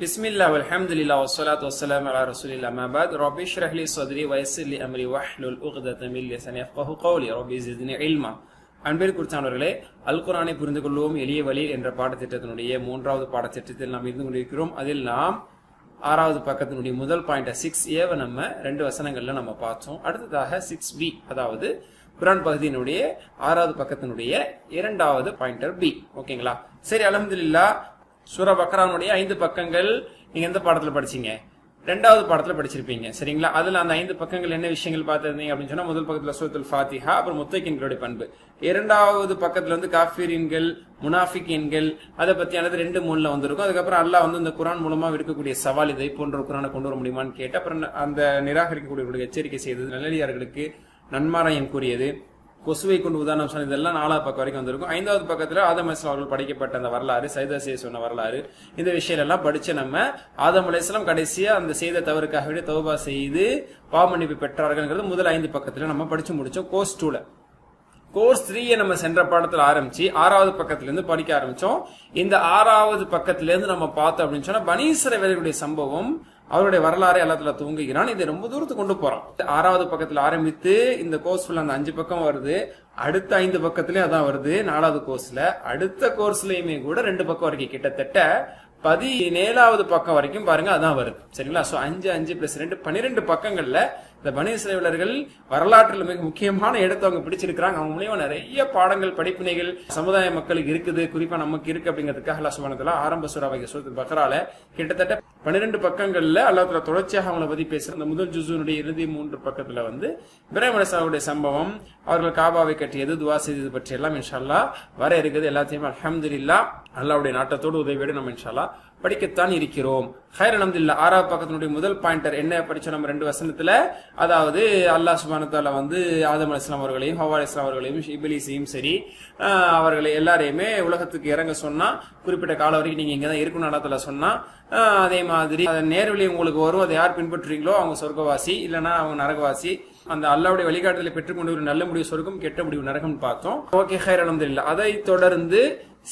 பிஸ்மில்லா வல்ஹம்துலில்லாஹ் வஸ்ஸலாத்து வஸ்ஸலாமு அலா ரசூலில்லாஹ் அம்மா பஅத் ரப்பி ஷ்ரஹ் லி ஸத்ரி வயஸ்ஸிர் லி அம்ரி வஹ்லுல் உக்ததம் மின் லிசானி யஃப்கஹு கௌலி ரப்பி ஸித்னி இல்மா. அன்பிற்குரியவர்களே, அல் குர்ஆனை புரிந்து கொள்வோம் எளிய வழி என்ற பாடத்திட்டத்தினுடைய 3வது பாடத்திட்டத்தில் நாம் இருந்து கொண்டிருக்கிறோம். அதில் நாம் 6வது பக்கத்தினுடைய முதல் பாயிண்ட் 6A நம்ம 2 வசனங்கள்ல நம்ம பார்த்தோம். அடுத்ததாக 6B, அதாவது குர்ஆன் பகுதியினுடைய 6வது பக்கத்தினுடைய 2வது பாயிண்டர் B. ஓகேங்களா? சரி, அல்ஹம்துலில்லாஹ். சூரா பக்ரானுடைய 5 பக்கங்கள் நீங்க எந்த பாடத்துல படிச்சீங்க? 2வது பாடத்துல படிச்சிருப்பீங்க. சரிங்களா? அதுல அந்த 5 பக்கங்கள் என்ன விஷயங்கள் பார்த்திருந்தீங்க அப்படின்னு சொன்னா, முதல் பக்கத்துல சூரத்துல் ஃபாத்திஹா, அப்புறம் முத்தகீன்களுடைய பண்பு. 2வது பக்கத்துல முனாஃபிகீன்கள், முனாஃபிகீன்கள் அதை பத்தியானது 2-3ல வந்திருக்கும். அதுக்கப்புறம் அல்லாஹ் இந்த குர்ஆன் மூலமா விடுக்கக்கூடிய சவால், இதை போன்ற குர்ஆனை கொண்டு வர முடியுமான்னு கேட்டு, அப்புறம் அந்த நிராகரிக்கக்கூடிய எச்சரிக்கை செய்தது, நல்லடியார்களுக்கு நன்மாராயம் கூறியது, கொசுவை கொண்டு உதாரணம் சொன்ன, இதெல்லாம் 4வது பக்கம் வரைக்கும் வந்திருக்கும். 5வது பக்கத்துல ஆதம் அலைஹிஸ்ஸலாம் அவர்கள் படைக்கப்பட்ட அந்த வரலாறு, சைதா சொன்ன வரலாறு, இந்த விஷயம் எல்லாம் படிச்சு நம்ம ஆதம் அலைஹிஸ்ஸலாம் கடைசியா அந்த செய்த தவறுக்காக தௌபா செய்து பாவ மன்னிப்பு பெற்றார்கள் முதல் 5 பக்கத்துல நம்ம படிச்சு முடிச்சோம். கோர்ஸ் 2ல. கோர்ஸ் 3 நம்ம சென்ற பாடத்துல ஆரம்பிச்சு 6வது பக்கத்துல இருந்து படிக்க ஆரம்பிச்சோம். இந்த 6வது பக்கத்துல இருந்து நம்ம பார்த்தோம் அப்படின்னு சொன்னா, பனீ இஸ்ரவேலர்களுடைய சம்பவம், அவருடைய வரலாறை அல்லாஹ் துவங்குகிறான். இதை ரொம்ப தூரத்துக்கு கொண்டு போறான். 6வது பக்கத்துல ஆரம்பித்து இந்த கோர்ஸ் ஃபுல்லா அந்த 5 பக்கம் வருது. அடுத்த 5 பக்கத்துலயும் அதான் வருது. 4வது கோர்ஸ்ல, அடுத்த கோர்ஸ்லயுமே கூட 2 பக்கம் வரைக்கும், கிட்டத்தட்ட 17வது பக்கம் வரைக்கும் பாருங்க அதான் வருது. சரிங்களா? சோ 5 5 + 2 12 பக்கங்கள்ல இந்த பனீ இஸ்ரவேலர்கள் வரலாற்றில் மிக முக்கியமான இடத்தை அவங்க பிடிச்சிருக்கிறாங்க. அவங்க மூலியமா நிறைய பாடங்கள், படிப்பினைகள் சமுதாய மக்களுக்கு இருக்குது, குறிப்பா நமக்கு இருக்கு அப்படிங்கிறதுக்காக அல்லாஹ் சுப்ஹானஹு வ தஆலா ஆரம்ப சூரத்துல் பக்ரால கிட்டத்தட்ட 12 பக்கங்கள்ல அல்லாஹ் தஆலா தொடர்ச்சியாக அவங்களை பத்தி பேசுற அந்த முதல் ஜுஸுனுடைய இறுதி 3 பக்கத்துல இப்ராஹிம் அலைஹிஸ்ஸலாமுடைய சம்பவம், அவர்கள் காபாவை கட்டியது, துஆ செய்தது பற்றி எல்லாம் இன்ஷா அல்லாஹ் வர இருக்குது. எல்லாத்தையும் அல்ஹம்துலில்லாஹ் அல்லாஹ்வுடைய நாட்டத்தோடு உதவியோடு நம்ம இன்ஷா அல்லாஹ் படிக்கத்தான் இருக்கிறோம். ஹைர், அல்ஹம்துலில்லாஹ். 6வது பக்கத்தினுடைய முதல் பாயிண்டர் என்ன படிச்சோம் நம்ம 2 வசனத்துல? அதாவது அல்லாஹ் சுப்ஹானஹு வ தஆலா ஆதம் அலைஹிஸ்ஸலாம் அவர்களையும் ஹவ்வா அலைஹிஸ்ஸலாம் அவர்களையும் இப்லீஸையும் சரி அவர்களை எல்லாரையுமே உலகத்துக்கு இறங்க சொன்னா, குறிப்பிட்ட காலம் வரைக்கும் நீங்க இங்கதான் இருக்கணும் அல்லாஹ் தஆலா சொன்னா. அதே மாதிரி நேர்வழி உங்களுக்கு வரும், அதை யார் பின்பற்றுறீங்களோ அவங்க சொர்க்கவாசி, இல்லைன்னா அவங்க நரகவாசி. அந்த அல்லாஹ்வுடைய வழிகாட்டுதலை பெற்றுக்கொண்டு ஒரு நல்ல முடிவு சொர்க்கம், கெட்ட முடிவு நரகம் பார்த்தோம். ஓகே, ஹைர், அல்ஹம்துலில்லாஹ். அதை தொடர்ந்து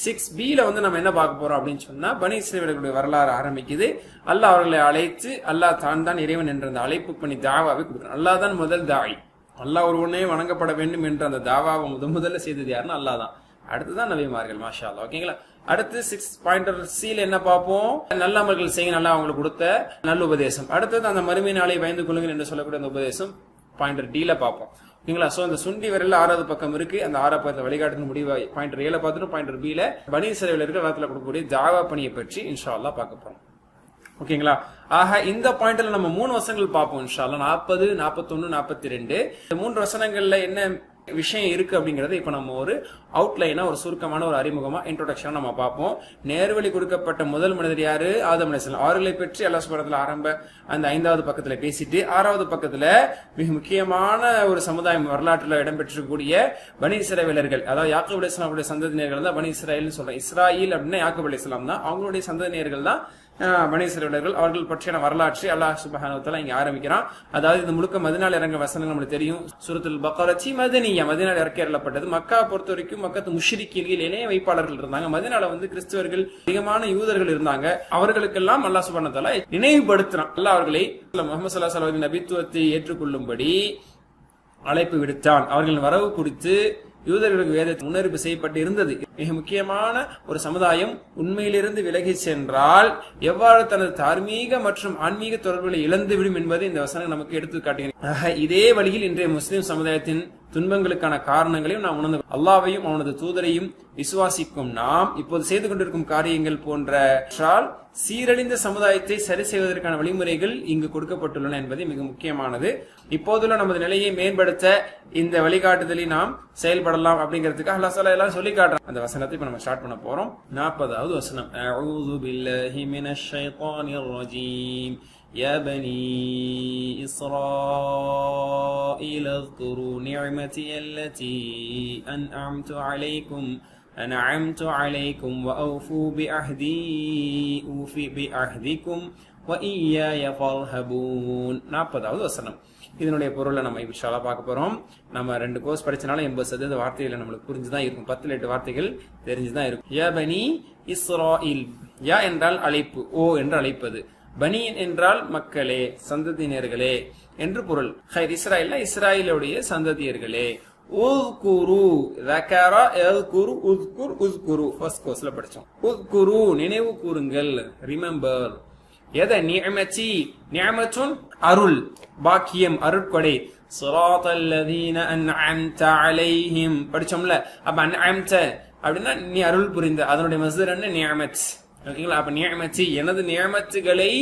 6Bல நம்ம என்ன பார்க்க போறோம் அப்படின்னு சொன்னா, பனீ இஸ்ரவேலர்களுடைய வரலாறு ஆரம்பிக்குது. அல்லாஹ் அவர்களை அழைத்து, அல்லாஹ் தான் இறைவன் என்ற அந்த அழைப்பு பண்ணி தாவாவை கொடுக்கணும். அல்லாஹ் தான் முதல் தாய். அல்லாஹ் ஒருவனே வணங்கப்பட வேண்டும் என்ற அந்த தாவாவை முதல்ல செய்தது யாருன்னா அல்லாஹ் தான். அடுத்துதான் நபிமார்கள். மாஷா அல்லாஹ். ஓகேங்களா? அடுத்து 6 பாயிண்டர் Cல என்ன பார்ப்போம்? நல்ல அமல்கள் செய்ய நல்லா அவங்களுக்கு கொடுத்த நல்ல உபதேசம். அடுத்தது அந்த மறுமை நாளை பயந்து கொள்ளுங்கள் என்று சொல்லக்கூடிய அந்த உபதேசம் பாயிண்டர் Dல பார்ப்போம். ஓகேங்களா? சோ அந்த சுண்டி விரல்ல 6வது பக்கம் இருக்கு. அந்த 6வது பக்கத்துல வழிகாட்டு முடிவு பாயிண்டர் Aல பார்த்துட்டு பாயிண்டர் Bல பனீ இஸ்ரவேலருக்கு அல்லாஹ் தஆலா கொடுக்கக்கூடிய தாவா பணியை பற்றி இன்ஷா அல்லாஹ் பார்க்க போறோம். ஓகேங்களா? ஆக இந்த பாயிண்ட்ல நம்ம 3 வசனங்கள் பார்ப்போம் இன்ஷா அல்லாஹ். 40, 41, 42. இந்த 3 வசனங்கள்ல என்ன விஷயம் இருக்கு அப்படிங்கறது இப்ப நம்ம ஒரு அவுட்லைனா, ஒரு சுருக்கமான ஒரு அறிமுகமா, இன்ட்ரோடக்ஷன் நம்ம பார்ப்போம். நேர்வழி கொடுக்கப்பட்ட முதல் மனிதர் யாரு? ஆதம் அலைஹிஸ்ஸலாம். அவர்களை பற்றி அல்லாஹ் சுப்ஹானஹு வ தஆலா ஆரம்ப அந்த 5வது பக்கத்துல பேசிட்டு, 6வது பக்கத்துல மிக முக்கியமான ஒரு சமுதாயம் வரலாற்றுல இடம்பெற்றக்கூடிய பனீ இஸ்ரவேலர்கள், அதாவது யாக்கூப் அலைஹிஸ்ஸலாமுடைய சந்ததியினர்கள் தான் பனீ இஸ்ராயல்னு சொல்றோம். இஸ்ராயில் அப்படின்னா யாக்கூப் அலைஹிஸ்ஸலாம் தான், அவங்களுடைய சந்ததியினர்கள் தான் பனீ இஸ்ரவேலர்கள். அவர்கள் பற்றியான வரலாற்றை அல்லாஹ் சுப்ஹானஹு வ தஆலா இங்க ஆரம்பிக்கிறான். அதாவது இந்த முழுக்க மதீனால இறங்க வசனங்கள் நமக்கு தெரியும். சூரத்துல் பக்ரா மதனியா, மதீனால இறக்கப்பட்டது. மக்கா பொறுத்த வரைக்கும் மக்கத்து முஷ்ரிக்கீன்கள், இணைய வைப்பாளர்கள் இருந்தாங்க. மதீனால கிறிஸ்தவர்கள், அதிகமான யூதர்கள் இருந்தாங்க. அவர்களுக்கெல்லாம் அல்லாஹ் சுப்ஹானஹு வ தஆலா நினைவுபடுத்தினான். அல்லாஹ் அவர்களை முஹம்மது ஸல்லல்லாஹு அலைஹி வஸல்லம் நபித்துவத்தை ஏற்றுக்கொள்ளும்படி அழைப்பு விடுத்தான். அவர்களின் வரவு குறித்து யூதர்களுக்கு வேதத்தில் முன்னறிவிப்பு செய்யப்பட்டு இருந்தது. மிக முக்கியமான ஒரு சமுதாயம் உண்மையிலிருந்து விலகி சென்றால் எவ்வாறு தனது தார்மீக மற்றும் ஆன்மீக தொடர்புகளை இழந்துவிடும் என்பதை இந்த வசனம் நமக்கு எடுத்து காட்டுகிறது. இதே வழியில் இன்றைய முஸ்லிம் சமுதாயத்தின் துன்பங்களுக்கான காரணங்களையும் நாம் உணர்ந்து, அல்லாஹ்வையும் அவனது தூதரையும் விசுவாசிக்கும் நாம் இப்போது செய்து கொண்டிருக்கும் காரியங்கள் போன்ற சீரழிந்த சமுதாயத்தை சரி செய்வதற்கான வழிமுறைகள் இங்கு கொடுக்கப்பட்டுள்ளன என்பது மிக முக்கியமானது. இப்போதுள்ள நமது நிலையை மேம்படுத்த இந்த வழிகாட்டுதலை நாம் செயல்படலாம் அப்படிங்கிறதுக்காக அல்லாஹ் தஆலா எல்லாம் சொல்லி காட்டுறான். அந்த வசனத்தை இப்ப நம்ம ஸ்டார்ட் பண்ண போறோம். 40வது வசனம். அஊது பில்லாஹி மினஷ் ஷைத்தானிர் ரஜீம். يا بني إسرائيل اذكروا نعمتي التي أنعمت عليكم وأوفوا بعهدكم وإياي فارهبون. 40வது வசனம். இதனுடைய பொருளை நம்ம இன்ஷா அல்லாஹ் பார்க்க போறோம். நம்ம 2 கோர்ஸ் படிச்சனால 80% வார்த்தைகள் நம்மளுக்கு புரிஞ்சுதான் இருக்கும். 10 8 வார்த்தைகள் தெரிஞ்சுதான் இருக்கும். யா பனி இஸ்ராயில். யா என்றால் அழைப்பு, ஓ என்று அழைப்பது. பனியின் என்றால் மக்களே, சந்ததியினர்களே என்று பொருள். ஹைர் இஸ்ராயில் இஸ்ராயிலுடைய சந்ததியர்களே. உஸ்குரு ذكر يذكر உஸ்குர் உஸ்குரு ஃபர்ஸ்ட் கோர்ஸ்ல படிச்சோம். உஸ்குரு நினைவு கூறுங்கள், ரிமெம்பர். எத நிஅமதி, நிஅமத்துன் அருள், பாக்கியம், அருட்கொடை. ஸிராத்தல் லதீன அன்அம்த அலைஹிம் படிச்சோம்ல. அப்ப அன்அம்த அப்படின்னா நீ அருள் புரிந்த, அதனுடைய மஸ்தர் என்ன நிஅமத். ஓகேங்களா? அப்ப நிஅமதி எனது நிஅமத்துகளை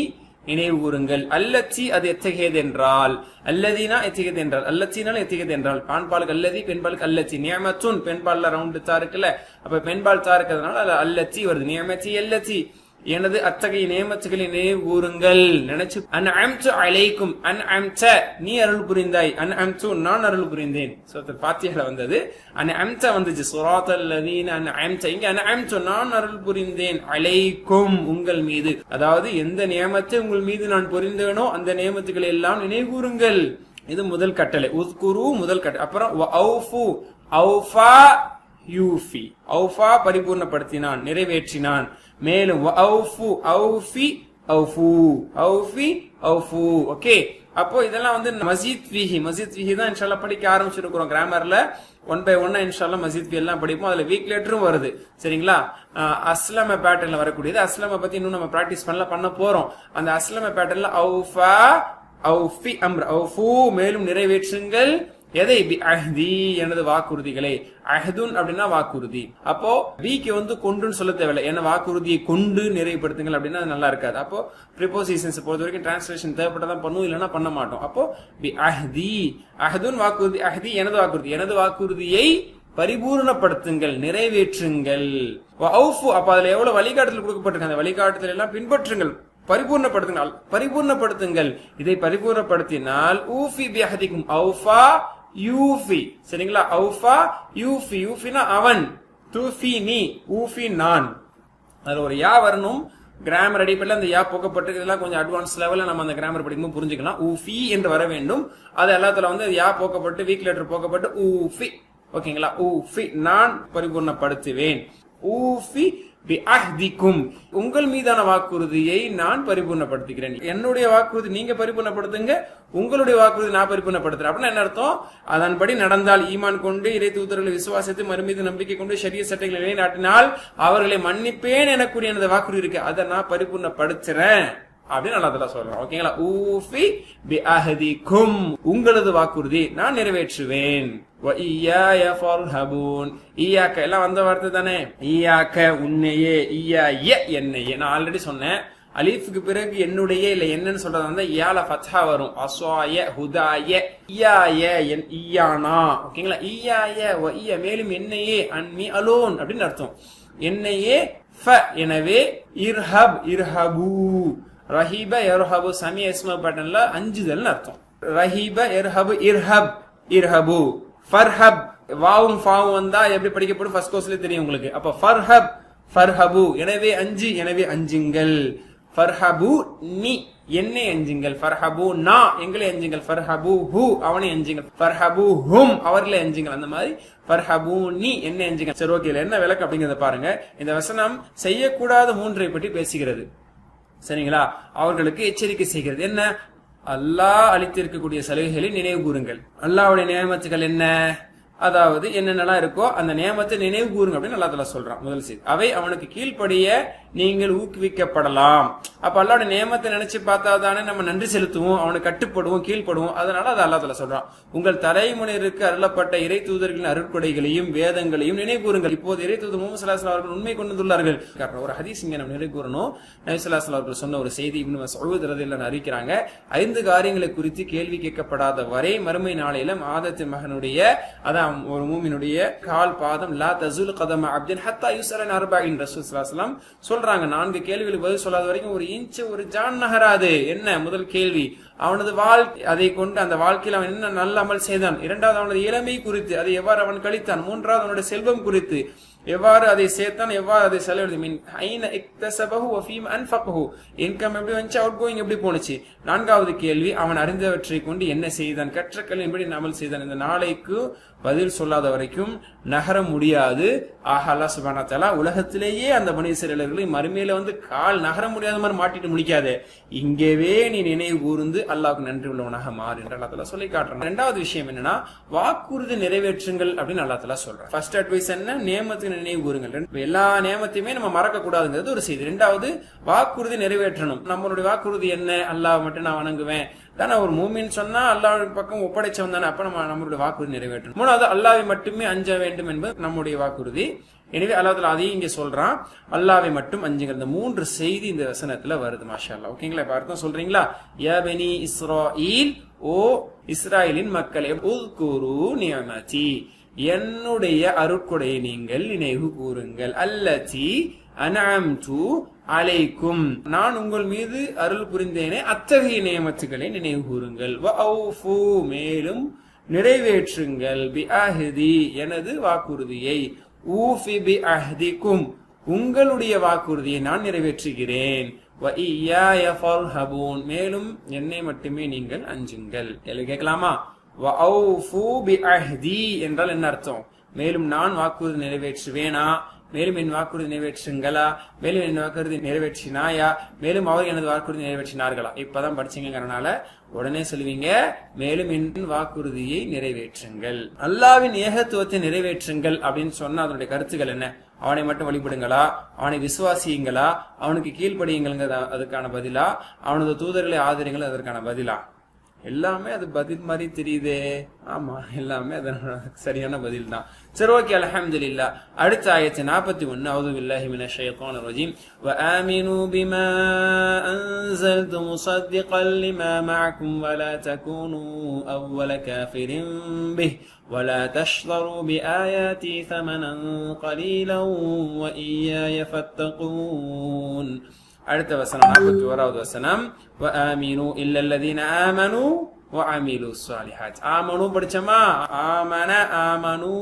நினைவு கூறுங்கள். அல்லத்தி அது எத்தகையது என்றால், அல்லதீனா எத்தகையது என்றால், அல்லத்தினால் எத்தகையது என்றால், ஆண்பாலுக்கு அல்லதி, பெண்பாலுக்கு அல்லத்தி. நியமத்துன் பெண்பால்ல ரவுண்டு தா இருக்குல்ல, அப்ப பெண்பால் தா இருக்கிறதுனால அது அல்லத்தி வருது. நியமத்தி அல்லத்தி எனது அத்தகைய நியமத்துகளை நினைவு கூறுங்கள், நினைச்சு. அன்அம்து அலைக்கும், அன்அம்த நீ அருள் புரிந்தாய், அன்அம்து நான் அருள் புரிந்தேன். சூரத்துல் ஃபாத்திஹால வந்தது அன்அம்த வந்துச்சு. ஸிராத்தல் லதீன அன்அம்த, இங்க அன்அம்து நான் அருள் புரிந்தேன், அலைக்கும் உங்கள் மீது. அதாவது எந்த நியமத்தை உங்கள் மீது நான் புரிந்தேனோ அந்த நியமத்துக்களை எல்லாம் நினைவு கூறுங்கள். இது முதல் கட்டளை. உஸ்குரு முதல் கட்டளை. அப்புறம் வஅஃபு, அஃபா யூஃபி, அஃபா பரிபூர்ணப்படுத்தினான், நிறைவேற்றினான். மேலும் வஅஃபு, அஃபி, அஃபு, அஃபி, அஃபு. ஓகே, அப்போ இதெல்லாம் வந்து மஸீத் ஃபீஹி, மஸீத் ஃபீஹி தான் இன்ஷாஅல்லாஹ் படிக்க ஆரம்பிச்சிருக்கிறோம். கிராமர்ல 1 by 1 இன்ஷாஅல்லாஹ் மஸீத் ஃபீஹி எல்லாம் படிப்போம். அதுல வீக் லெட்டரும் வருது. சரிங்களா? அஸ்லம பேட்டர்ன்ல வரக்கூடியது. அஸ்லம பத்தி இன்னும் நம்ம பிராக்டிஸ் பண்ண போறோம். அந்த அஸ்லம பேட்டர்ன்ல அஃபா, அஃபி, அம்ர், அஃபு மேலும் நிறைவேற்றுங்கள். எதை? பி அஹ்தி எனது வாக்குறுதிகளை. அஹ்துன் அப்படின்னா வாக்குறுதி. அப்போ பிக்கு வந்து கொண்டுன்னு சொல்ல தேவையில்லை, ஏன்னா வாக்குறுதியை கொண்டு நிறைவுபடுத்துங்கள் அப்படின்னா அது நல்லா இருக்காது. அப்போ ப்ரிபோசிஷன்ஸ் பொறுத்த வரைக்கும் டிரான்ஸ்லேஷன் தேவைப்பட்டதான் பண்ணும், இல்லைன்னா பண்ண மாட்டோம். அப்போ பி அஹ்தி, அஹ்துன் வாக்குறுதி, அஹ்தி எனது வாக்குறுதி, எனது வாக்குறுதியை பரிபூர்ணப்படுத்துங்கள், நிறைவேற்றுங்கள். வஅஃபு அப்ப அதுல எவ்வளவு வழிகாட்டுதல் கொடுக்கப்பட்டிருக்கு, அந்த வழிகாட்டுதல் எல்லாம் பின்பற்றுங்கள், பரிபூர்ணப்படுத்துங்கள், பரிபூர்ணப்படுத்துங்கள். இதை பரிபூர்ணப்படுத்தினால் ஊஃபி பி அஹ்திக்கும், அஃபா யூஃபி. சரிங்களா? அஃபா யூஃபி, யூஃபினா அவன், தூஃபி நீ, ஊஃபி நான். அதுல ஒரு யா வரணும். கிராமர் அடிப்படையில் அந்த யா போக்கப்பட்டு இதெல்லாம் கொஞ்சம் அட்வான்ஸ் லெவலில் நம்ம அந்த கிராமர் படிக்கும்போது புரிஞ்சுக்கலாம். ஊஃபி என்று வர வேண்டும். அது எல்லாத்துல வந்து யா போக்கப்பட்டு, வீக் லெட்டர் போக்கப்பட்டு ஊஃபி. ஓகேங்களா? ஊஃபி நான் பரிபூர்ணப்படுத்துவேன். ஊஃபி பி அஹ்திக்கும் உங்கள் மீதான வாக்குறுதியை நான் பரிபூர்ணப்படுத்துகிறேன். என்னுடைய வாக்குறுதி நீங்க பரிபூர்ணப்படுத்துங்க, உங்களுடைய வாக்குறுதி நான் பரிபூர்ணப்படுத்துறேன். அப்படின்னா என்ன அர்த்தம்? அதன்படி நடந்தால், ஈமான் கொண்டு இறை தூதர்களை விசுவாசித்து மறுமீது நம்பிக்கை கொண்டு ஷரியத் சட்டங்களை நிலைநாட்டினால் அவர்களை மன்னிப்பேன் எனக்கூடிய எனது வாக்குறுதி இருக்கு, அதை நான் பரிபூர்ணப்படுத்துறேன் அப்படின்னு அல்லாஹ் சொல்றான். ஓகேங்களா? ஊஃபி பி அஹ்திக்கும் உங்களது வாக்குறுதி நான் நிறைவேற்றுவேன். வஇய்யாய ஃபர்ஹபூன் இய்யாக்க எல்லாம் வந்த வார்த்தை தானே. இய்யாக்க உன்னையே, இய்யாய என்னையே. நான் ஆல்ரெடி சொன்னேன், அலீஃப்க்கு பிறகு என்னுடைய இல்ல என்னன்னு சொல்றது வந்து யால ஃபத்ஹா வரும். அஸ்வாய ஹுதாய இய்யாய இய்யானா. ஓகேங்களா? இய்யாய வஇய்ய மேலும் என்னையே, அன்மி அலோன் அப்படின்னு அர்த்தம். என்னையே ஃப எனவே இர்ஹப் இர்ஹபு, ரஹீப யர்ஹபு சமிய இஸ்ம பேட்டர்ன்ல அஞ்சுதல்னு அர்த்தம். ரஹீப யர்ஹபு இர்ஹப் இர்ஹபு. ஃபர்ஹப் வாவும் ஃபாவும் வந்தா எப்படி படிக்கப்படும் ஃபர்ஸ்ட் கோர்ஸ்ல தெரியும் உங்களுக்கு. அப்ப ஃபர்ஹப் ஃபர்ஹபு எனவே அஞ்சு, எனவே அஞ்சுங்கள். ஃபர்ஹபு நீ என்னை அஞ்சுங்கள். ஃபர்ஹபு நா எங்களை அஞ்சுங்கள். ஃபர்ஹபு ஹு அவனை அஞ்சுங்கள். ஃபர்ஹபு ஹும் அவர்களை அஞ்சுங்கள். அந்த மாதிரி ஃபர்ஹபு நீ என்னை அஞ்சுங்கள். சரி, ஓகே, என்ன விளக்கு அப்படிங்கறத பாருங்க. இந்த வசனம் செய்யக்கூடாத 3 பற்றி பேசுகிறது. சரிங்களா? அவர்களுக்கு எச்சரிக்கை செய்கிறது. என்ன? அல்லாஹ் அளித்திருக்கக்கூடிய சலுகைகளை நினைவு கூறுங்கள். அல்லாஹ்வுடைய நியமத்துகள் என்ன, அதாவது என்னென்னலாம் இருக்கோ அந்த நியமத்தை நினைவு கூறுங்க அப்படின்னு அல்லாஹ் தஆலா சொல்றான். முதல் செய்தி, அவை அவனுக்கு கீழ்ப்படிய நீங்கள் ஊக்குவிக்கப்படலாம். அப்ப அல்லாஹ்வுடைய நியமத்தை நினைச்சு பார்த்தாதானே நம்ம நன்றி செலுத்துவோம், அவனுக்கு கட்டுப்படுவோம், கீழ்ப்படுவோம். அதனால அது அல்லாஹ் தஆலா சொல்றான். உங்கள் தலைமுறையிற்கு அருளப்பட்ட இறை தூதர்களின் அருட்கொடைகளையும் வேதங்களையும் நினைவு கூறுங்கள். இப்போது இறை தூதர் முஹம்மது ஸல்லல்லாஹு அலைஹி வஸல்லம் அவர்கள் உண்மை கொண்டு வந்துள்ளார்கள். ஒரு ஹதீஸ் இங்க நம்ம நினைவு கூறணும். நபி ஸல்லல்லாஹு அலைஹி வஸல்லம் அவர்கள் சொன்ன ஒரு செய்தி இப்னு மஸ்ஊத் ரலியல்லாஹு அன்ஹு அறிவிக்கிறாங்க. 5 காரியங்களை குறித்து கேள்வி கேட்கப்படாத வரை மறுமை நாளையில ஆதத்து மகனுடைய, அதான் ஒரு மூமினுடைய கால் பாதம் லா தஸுல் கதம அப்தின் ஹத்தா யுஸ்அலன் அர்பஇன் ரசூல் ஸல்லல்லாஹு அலைஹி வஸல்லம் சொல்றாங்க. 4 கேள்விகளுக்கு பதில் சொல்லாத வரைக்கும் ஒரு இன்ச் ஒரு ஜான் நகராது. என்ன? முதல் கேள்வி அவனது வாழ்க்கை, அதை கொண்டு அந்த வாழ்க்கையில் அவன் என்ன நல்ல அமல் செய்தான். 2வது அவனது இளமை குறித்து, அதை எவ்வாறு அவன் கழித்தான். 3வது அவனுடைய செல்வம் குறித்து. எவ்வாறு அதை சேர்த்தான், எவ்வாறு அதை செலவழித்து, மின் ஐன இக்தஸபஹு வ ஃபீமா அன்ஃபக்ஹு, இன்கம் எப்படி வந்துச்சு, அவுட் கோயிங் எப்படி போனுச்சு. நான்காவது கேள்வி, அவன் அறிந்தவற்றை கொண்டு என்ன செய்தான், கற்ற கல்வி எப்படி அமல் செய்தான். இந்த நாளைக்கு பதில் சொல்லாத வரைக்கும் நகர முடியாது. ஆஹ் அல்லாஹ் சுப்ஹானஹு வ தஆலா உலகத்திலேயே அந்த பனி இஸ்ரவேலர்களை மறுமையில கால் நகர முடியாத மாதிரி மாட்டிட்டு முடிக்காது, இங்கேவே நீ நினைவு கூர்ந்து அல்லாஹ்வுக்கு நன்றி உள்ளவனாக மாறு என்று அல்லாஹ் தஆலா சொல்லி காட்டுறான். இரண்டாவது விஷயம் என்னன்னா, வாக்குறுதி நிறைவேற்றுங்கள் அப்படின்னு அல்லாஹ் தஆலா சொல்றான். ஃபர்ஸ்ட் அட்வைஸ் என்ன, நியமத்துக்கு நினைவு கூறுங்கள். எல்லா நியமத்தையுமே நம்ம மறக்க கூடாதுங்கிறது ஒரு செய்தி. இரண்டாவது, வாக்குறுதி நிறைவேற்றணும். நம்மளுடைய வாக்குறுதி என்ன, அல்லாஹ் மட்டும் நான் வணங்குவேன் தானே. ஒரு மூமின் சொன்னா அல்லாஹ் பக்கம் ஒப்படைச்சவன் தானே, அப்ப நம்மளுடைய வாக்குறுதி நிறைவேற்றணும். மூணாவது, அல்லாஹ்வை மட்டுமே அஞ்ச வேண்டும் என்பது நம்முடைய வாக்குறுதி. எனவே அல்லாஹ் தஆலா அதையும் இங்க சொல்றான், அல்லாஹ்வை மட்டும் அஞ்சுங்கள். இந்த 3 செய்தி இந்த வசனத்துல வருது. மாஷா அல்லாஹ். ஓகேங்களா, இப்ப அர்த்தம் சொல்றீங்களா? யா பனி இஸ்ராயீல், ஓ இஸ்ராயலின் மக்களே, உஸ்குரு நிஅமதி, என்னுடைய அருட்கொடையை நீங்கள் நினைவு கூறுங்கள். அல்லதி அன்அம்து அலைக்கும், நான் உங்கள் மீது அருள் புரிந்தேனே அத்தகைய நியமத்துகளை நினைவு கூறுங்கள். வஅஃபு, மேலும் நிறைவேற்றுங்கள். பிஅஹ்தி, எனது வாக்குறுதியை. ஊஃபி பிஅஹ்திக்கும், உங்களுடைய வாக்குறுதியை நான் நிறைவேற்றுகிறேன். வஇய்யாய ஃபர்ஹபூன், மேலும் என்னை மட்டுமே நீங்கள் அஞ்சுங்கள். கேட்கலாமா? வஅஃபு பிஅஹ்தி என்றால் என்ன அர்த்தம்? மேலும் நான் வாக்குறுதி நிறைவேற்றுவேனா, மேலும் என் வாக்குறுதி நிறைவேற்றுங்களா, மேலும் என் வாக்குறுதி நிறைவேற்றினாயா, மேலும் அவர் எனது வாக்குறுதி நிறைவேற்றினார்களா. இப்பதான் படிச்சீங்கறனால உடனே சொல்லுவீங்க, மேலும் என் வாக்குறுதியை நிறைவேற்றுங்கள். அல்லாஹ்வின் ஏகத்துவத்தை நிறைவேற்றுங்கள் அப்படின்னு சொன்னா அதனுடைய கருத்துக்கள் என்ன? அவனை மட்டும் வழிபடுங்களா, அவனை விசுவாசியுங்களா, அவனுக்கு கீழ்ப்படியுங்கள் அதுக்கான பதிலா, அவனது தூதர்களை ஆதரிங்கள் அதற்கான பதிலா? எல்லாமே அது பதில் மாதிரி தெரியுதே. ஆமா, எல்லாமே அதனோட சரியான பதில் தான். சரி, ஓகே, அல்ஹம்துலில்லாஹ். அடுத்த ஆயத்து 41. அஊது பில்லாஹி மினஷ் ஷைத்தானிர் ரஜீம். வ ஆமினூ பிமா அன்ஸல்து முஸத்திகன் லிமா மஅக்கும் வ லா தகூனூ அவ்வல காஃபிரின் பிஹ் வ லா தஷ்தரூ பிஆயாதி ஸமனன் கலீலன் வ இய்யாய ஃபத்தகூன். அடுத்த வசனம் 41வது வசனம். வ ஆமினூ இல்லல்லதீன ஆமனூ வ அமிலு ஸாலிஹாத். ஆமனூ படிச்சமா, ஆமன ஆமனூ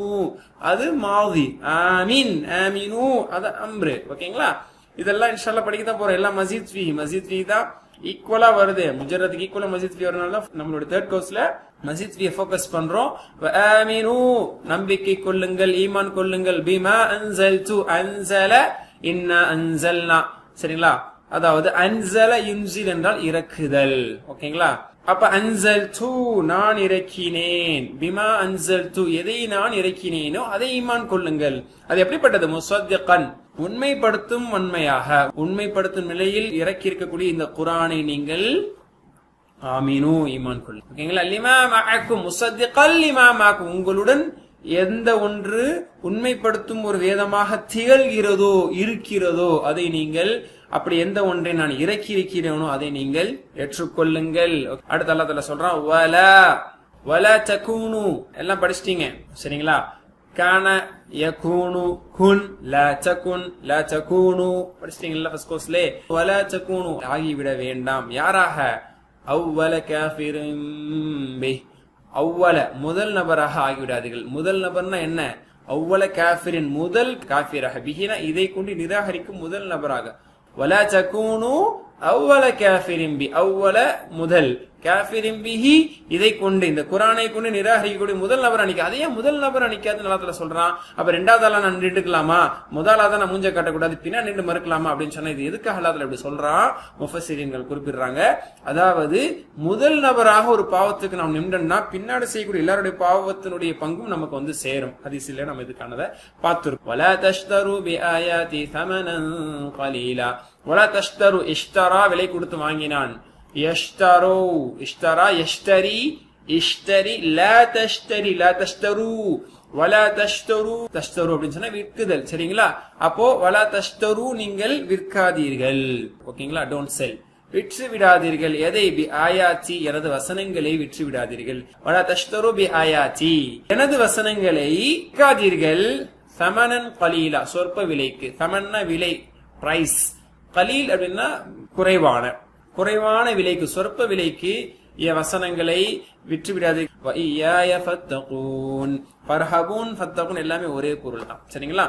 அது மாதி, ஆமீன் ஆமீனூ அது அம்ரு. ஓகேங்களா, இதெல்லாம் இன்ஷாஅல்லாஹ் படிக்க தான் போறோம். எல்லாம் மஸீத் ஃபீ தான் ஈக்குவலா வருது. முஜர்ரதுக்கு ஈக்குவலா மஸீத் ஃபீ வரனால நம்மளோட தேர்ட் கோர்ஸ்ல மஸீத் ஃபீ ஃபோக்கஸ் பண்றோம். வ ஆமினூ, நம்பிக்கை கொள்ளுங்கள், ஈமான் கொள்ளுங்கள். பிமா அன்ஸல்து, அன்ஸல இன்னா அன்ஸல்னா. சரிங்களா, அதாவது அன்ஸல யுன்ஸில் என்றால் இறக்குதல். ஓகேங்களா, அப்ப அன்ஸல்து நான் இறக்கினேன். பிமா அன்ஸல்து, எதை நான் இறக்கினேனோ அதை ஈமான் கொள்ளுங்கள். அது எப்படிப்பட்டது? முஸத்திகன், உண்மைப்படுத்தும் வன்மையாக, உண்மைப்படுத்தும் நிலையில் இறக்கி இருக்கக்கூடிய இந்த குர்ஆனை நீங்கள் ஆமீனு ஈமான் கொள்ளுங்கள். ஓகேங்களா, லிமா மஅக்கும் முஸத்திகன் லிமா மஅக்கும், உங்களுடன் எந்த ஒன்று உண்மைப்படுத்தும் ஒரு வேதமாக திகழ்கிறதோ இருக்கிறதோ அதை நீங்கள், அப்படி எந்த ஒன்றை நான் இறக்கி இருக்கிறேனோ அதை நீங்கள் ஏற்றுக்கொள்ளுங்கள். அடுத்த அல்லாஹ் தஆலா சொல்றான், வலா வலா தகூனு, எல்லாம் படிச்சிட்டீங்க சரிங்களா. கான யகூனு குன், லா தகுன் லா தகூனு படிச்சிட்டீங்கல்ல ஃபர்ஸ்ட் கோர்ஸ்ல. வலா தகூனு ஆகிவிட வேண்டாம். யாராக? அவ்வல காஃபிரின் பிஹ், அவ்வல முதல் நபராக ஆகிவிடாதீர்கள். முதல் நபர்னா என்ன? அவ்வல காஃபிரின், முதல் காஃபிராக, பிஹினா இதை கொண்டு நிராகரிக்கும் முதல் நபராக. வலா தகூனு அவ்வல காஃபிரின் பி, அவ்வல முதல், காஃபிரின் பிஹி இதை கொண்டு, இந்த குர்ஆனை கொண்டு நிராகரிக்கக்கூடிய முதல் நபர் அணிக்க. அதையே முதல் நபர் அணிக்காதுன்னு அல்லாஹ் தஆலா சொல்றான். அப்ப ரெண்டாவது ஆளா நான் நின்றுக்கலாமா, முதலாவது நான் மூஞ்ச காட்டக்கூடாது, பின்னா நின்று மறுக்கலாமா அப்படின்னு சொன்னா இது எதுக்காக அல்லாஹ் தஆலா இப்படி சொல்றான்? முஃபஸ்ஸிரீன்கள் குறிப்பிடுறாங்க, அதாவது முதல் நபராக ஒரு பாவத்துக்கு நாம் நின்றோம்னா பின்னாடி செய்யக்கூடிய எல்லாருடைய பாவத்தினுடைய பங்கும் நமக்கு வந்து சேரும். ஹதீஸ்ல நம்ம இதுக்கானதை பார்த்திருக்கோம். வலா தஷ்தரு பிஆயாதி ஸமனன் கலீலா, வலா தஷ்தரு, இஷ்தரா விலை கொடுத்து வாங்கினான், யஷ்தரு இஷ்தரா யஷ்தரி இஷ்தரி, லா தஷ்தரி லா தஷ்தரு, வலா தஷ்தரு தஷ்தரு அப்படின்னு சொன்னா விற்குதல். சரிங்களா, அப்போ வலா தஷ்தரு நீங்கள் விற்காதீர்கள். ஓகேங்களா, டோன்ட் செல், விற்று விடாதீர்கள். எதை? பி ஆயாத்தி, எனது வசனங்களை விற்று விடாதீர்கள். வலா தஷ்தரு பி ஆயாத்தி, எனது வசனங்களை விற்காதீர்கள். சமனன் கலீலா, சொற்ப விலைக்கு. சமன்னா விலை, பிரைஸ். கலீல் அப்படின்னா குறைவான, குறைவான விலைக்கு, சொற்ப விலைக்கு என் வசனங்களை விற்று விடாது. எல்லாமே ஒரே பொருள் தான். சரிங்களா,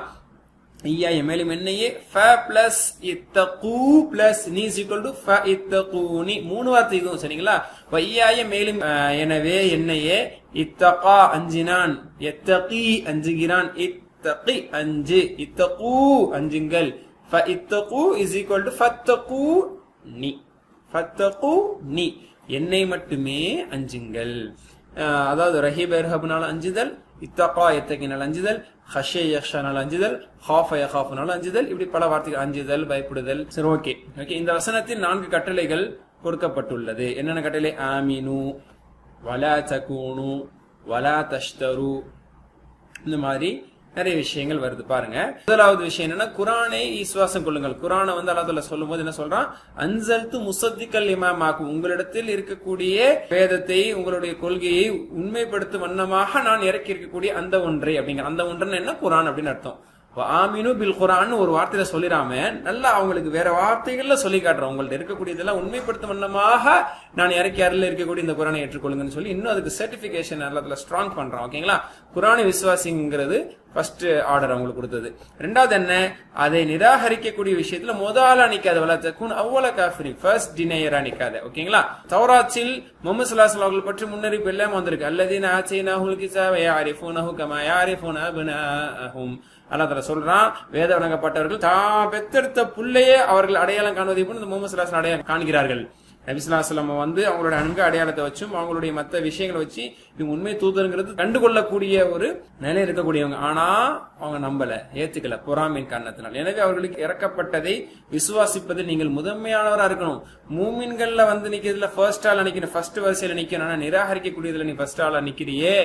ஈயாய மேலும் என்னையே ஃப பிளஸ் இத்தகு பிளஸ் நீ ஈக்குவல் டு ஃப இத்தகூனி. 3 வார்த்தை இதுவும் சரிங்களா. ஈயாய மேலும் எனவே என்னையே, இத்தகா அஞ்சினான், எத்தகி அஞ்சுகிறான், இத்தகி அஞ்சு, இத்தகு அஞ்சுங்கள், ஃப இத்தகு இஸ் ஈக்குவல் டு ஃபத்தகு நீ, ஃபத்தகு நீ என்னை மட்டுமே அஞ்சுங்கள். அதாவது ரஹீப இரஹபுனால அஞ்சுதல், இத்தகா எத்தகினால் அஞ்சுதல், ஹஷே யக்ஷானால் அஞ்சுதல், ஹாஃப யகாஃபுனால அஞ்சுதல், இப்படி பல வார்த்தைகள் அஞ்சுதல், பயப்படுதல். சரி, ஓகே ஓகே. இந்த வசனத்தில் 4 கட்டளைகள் கொடுக்கப்பட்டுள்ளது. என்னென்ன கட்டளை? ஆமினு, வலா தகூனு, வலா தஷ்தரு, இந்த மாதிரி நிறைய விஷயங்கள் வருது பாருங்க. முதலாவது விஷயம் என்னன்னா, குரானை விசுவாசம் கொள்ளுங்கள். குரானை வந்து அல்லாஹ் தஆலா சொல்லும் போது என்ன சொல்றான்? அன்சல்து முஸத்திக்கல் லிமாமாக்கும், உங்களிடத்தில் இருக்கக்கூடிய வேதத்தை, உங்களுடைய கொள்கையை உண்மைப்படுத்தும் வண்ணமாக நான் இறக்கி இருக்கக்கூடிய அந்த ஒன்றை அப்படிங்கிற. அந்த ஒன்றுன்னு என்ன? குரான் அப்படின்னு அர்த்தம். ஆமினு பில் குரான் ஒரு வார்த்தையில சொல்லிடாம நல்லா அவங்களுக்கு வேற வார்த்தைகள்ல சொல்லி காட்டுறோம். உங்கள்ட்ட இருக்கக்கூடியதெல்லாம் உண்மைப்படுத்தும் வண்ணமாக நான் இறக்கி அருள் இருக்கக்கூடிய இந்த குரானை ஏற்றுக்கொள்ளுங்கன்னு சொல்லி இன்னும் அதுக்கு சர்டிபிகேஷன் எல்லாத்துல ஸ்ட்ராங் பண்றோம். ஓகேங்களா? குரானை விசுவாசிங்கிறது ஃபர்ஸ்ட் ஆர்டர் அவங்களுக்கு கொடுத்தது. ரெண்டாவது என்ன? அதை நிராகரிக்கக்கூடிய விஷயத்துல முதல்ல நிக்காத, வலத்தகுன் அவ்வள காஃபிரி, ஃபர்ஸ்ட் டினையரா நிக்காத. ஓகேங்களா? தௌராத்தில் முஹம்மது ஸல்லல்லாஹு அலைஹி வஸல்லம் பற்றி முன்னறிவிப்பு எல்லாம் வந்திருக்கு. அல்லதீன ஆதைனாஹுல் கிதாப யஅரிஃபூனஹு கமா யஅரிஃபூன அப்னாஅஹும். அல்லாஹ் தஆலா சொல்றான், வேத வழங்கப்பட்டவர்கள் தான் பெத்தெடுத்த புள்ளையே அவர்கள் அடையாளம் காணுவதை போல இந்த முஹம்மது ஸல்லல்லாஹு அலைஹி வஸல்லம் அடையாளம் காண்கிறார்கள். நபி ஸல்லல்லாஹு அலைஹி வஸல்லம் வந்து அவங்களோட அங்க அடையாளத்தை வச்சும் அவங்களுடைய மற்ற விஷயங்களை வச்சு இவங்க உண்மை தூதருங்கிறது கண்டுகொள்ளக்கூடிய ஒரு நிலை இருக்கக்கூடியவங்க. ஆனா அவங்க நம்பல, ஏத்துக்கல, பொறாமையின் காரணத்தினால். எனவே அவர்களுக்கு இறக்கப்பட்டதை விசுவாசிப்பதில் நீங்கள் முதன்மையானவரா இருக்கணும். மூமின்கள்ல வந்து நிக்கிறதுல ஃபர்ஸ்ட் ஆளா நிக்கணும், ஃபர்ஸ்ட் வரிசையில நிக்கணும். ஆனா நிராகரிக்கக்கூடியதுல நீ ஃபர்ஸ்ட் ஆளா நிக்கிறியே.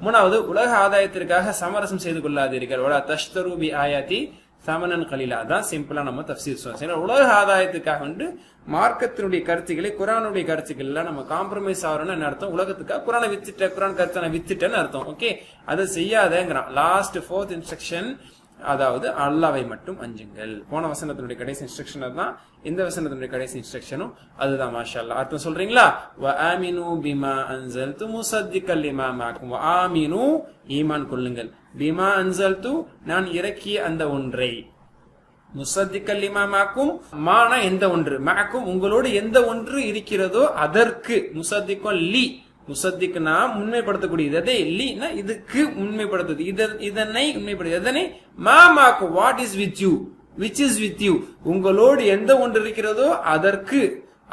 மூணாவது, உலக ஆதாயத்திற்காக சமரசம் செய்து கொள்ளாதீர்கள். வலா தஷ்தரு பி ஆயாத்தி சமனன் கலீலா. தான் சிம்பிளா நம்ம தஃப்சீர் சொல்றோம். உலக ஆதாயத்துக்காக வந்து மார்க்கத்தினுடைய கருத்துக்களை, குரானுடைய கருத்துக்கள் எல்லாம் நம்ம காம்ப்ரமைஸ் ஆகிறோம்னு அர்த்தம். உலகத்துக்காக குரானை வித்துட்ட, குரான் கருத்தை நான் வித்துட்டேன்னு அர்த்தம். ஓகே, அதை செய்யாதங்கிறான். லாஸ்ட் 4th இன்ஸ்ட்ரக்ஷன், அதாவது அல்லாஹ்வை மட்டும் அஞ்சுங்கள். போன வசனத்தினுடைய கடைசி இன்ஸ்ட்ரக்ஷன் அதுதான். இந்த வசனத்தினுடைய கடைசி இன்ஸ்ட்ரக்ஷனும் அதுதான். மாஷா அல்லாஹ். அர்த்தம் சொல்றீங்களா? வ ஆமினு பிமா அன்ஸல்து முஸத்திக்கல் லிமா மஅக்கும். வ ஆமினு, ஈமான் கொள்ளுங்கள், பிமா அன்ஸல்து, நான் இறக்கிய அந்த ஒன்றை, முஸத்திக்கல் லிமா மஅக்கும், மானா எந்த ஒன்று, மஅக்கும் உங்களோடு எந்த ஒன்று இருக்கிறதோ அதற்கு, முஸத்திக்கல் லி, முசத்திக்னா உண்மைப்படுத்தக்கூடியது, அதே இல்லைன்னா இதுக்கு உண்மைப்படுத்துது, இதனை உண்மைப்படுத்து, எதனை? மாமாக்கு, what is with you, which is with you, உங்களோடு எந்த ஒன்று இருக்கிறதோ அதற்கு,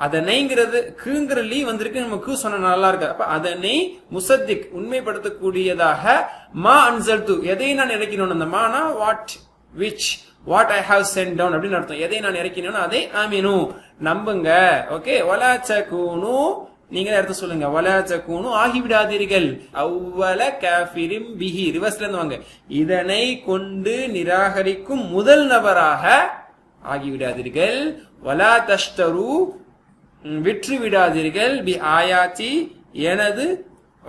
அதனைங்கிறது குங்கிற லீ வந்திருக்கு, நமக்கு சொன்ன நல்லா இருக்கு. அப்ப அதனை முசத்திக் உண்மைப்படுத்தக்கூடியதாக, மா அன்சல்து எதை நான் இறக்கினோம், அந்த மானா what, which, what I have sent down அப்படின்னு அர்த்தம். எதை நான் இறக்கினோம் அதை ஆமினு நம்புங்க. ஓகே, வலா தகூனு, நீங்க எடுத்து சொல்லுங்க, வலா தகூனு ஆகிவிடாதீர்கள், அவ்வல காஃபிரின் பிஹி, ரிவர்ஸ்ல இருந்து வாங்க, இதனை கொண்டு நிராகரிக்கும் முதல் நபராக ஆகிவிடாதீர்கள். வலா தஷ்தரு, விற்று விடாதீர்கள், பி ஆயாத்தி, எனது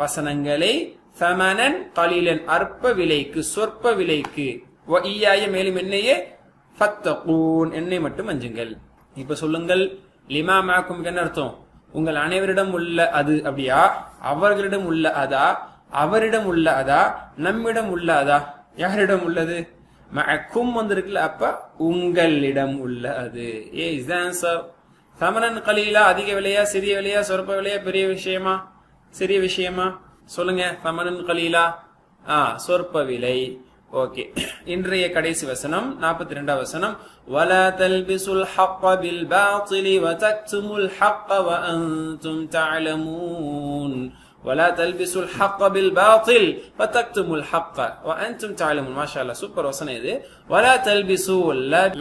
வசனங்களை, சமனன் கலீலன், அற்ப விலைக்கு, சொற்ப விலைக்கு, வ ஈயாய மேலும் என்னையே, ஃபத்தகூன் என்னை மட்டும் அஞ்சுங்கள். இப்ப சொல்லுங்கள், லிமா மஅக்கும் என்ன அர்த்தம்? உங்கள் அனைவரிடம் உள்ள அது அப்படியா, அவர்களிடம் உள்ள அதா, அவரிடம் உள்ள அதா, நம்மிடம் உள்ள அதா? யாரிடம் உள்ளது? மஅக்கும் வந்திருக்குல்ல, அப்ப உங்களிடம் உள்ள அது. ஏ இஸ் தி ஆன்சர். சமனன் கலீலா, அதிக விலையா, சிறிய விலையா, சொற்ப விலையா, பெரிய விஷயமா, சிறிய விஷயமா? சொல்லுங்க. சமனன் கலீலா, சொற்ப விலை. ஓகே, இன்றைய கடைசி வசனம் 42வது வசனம். ولا تلبسوا الحق بالباطل وتكتموا الحق وأنتم تعلمون. ولا تلبسوا الحق بالباطل وتكتموا الحق وأنتم تعلمون. ما شاء الله, சூப்பர் வசனம் இது. ولا تلبسوا,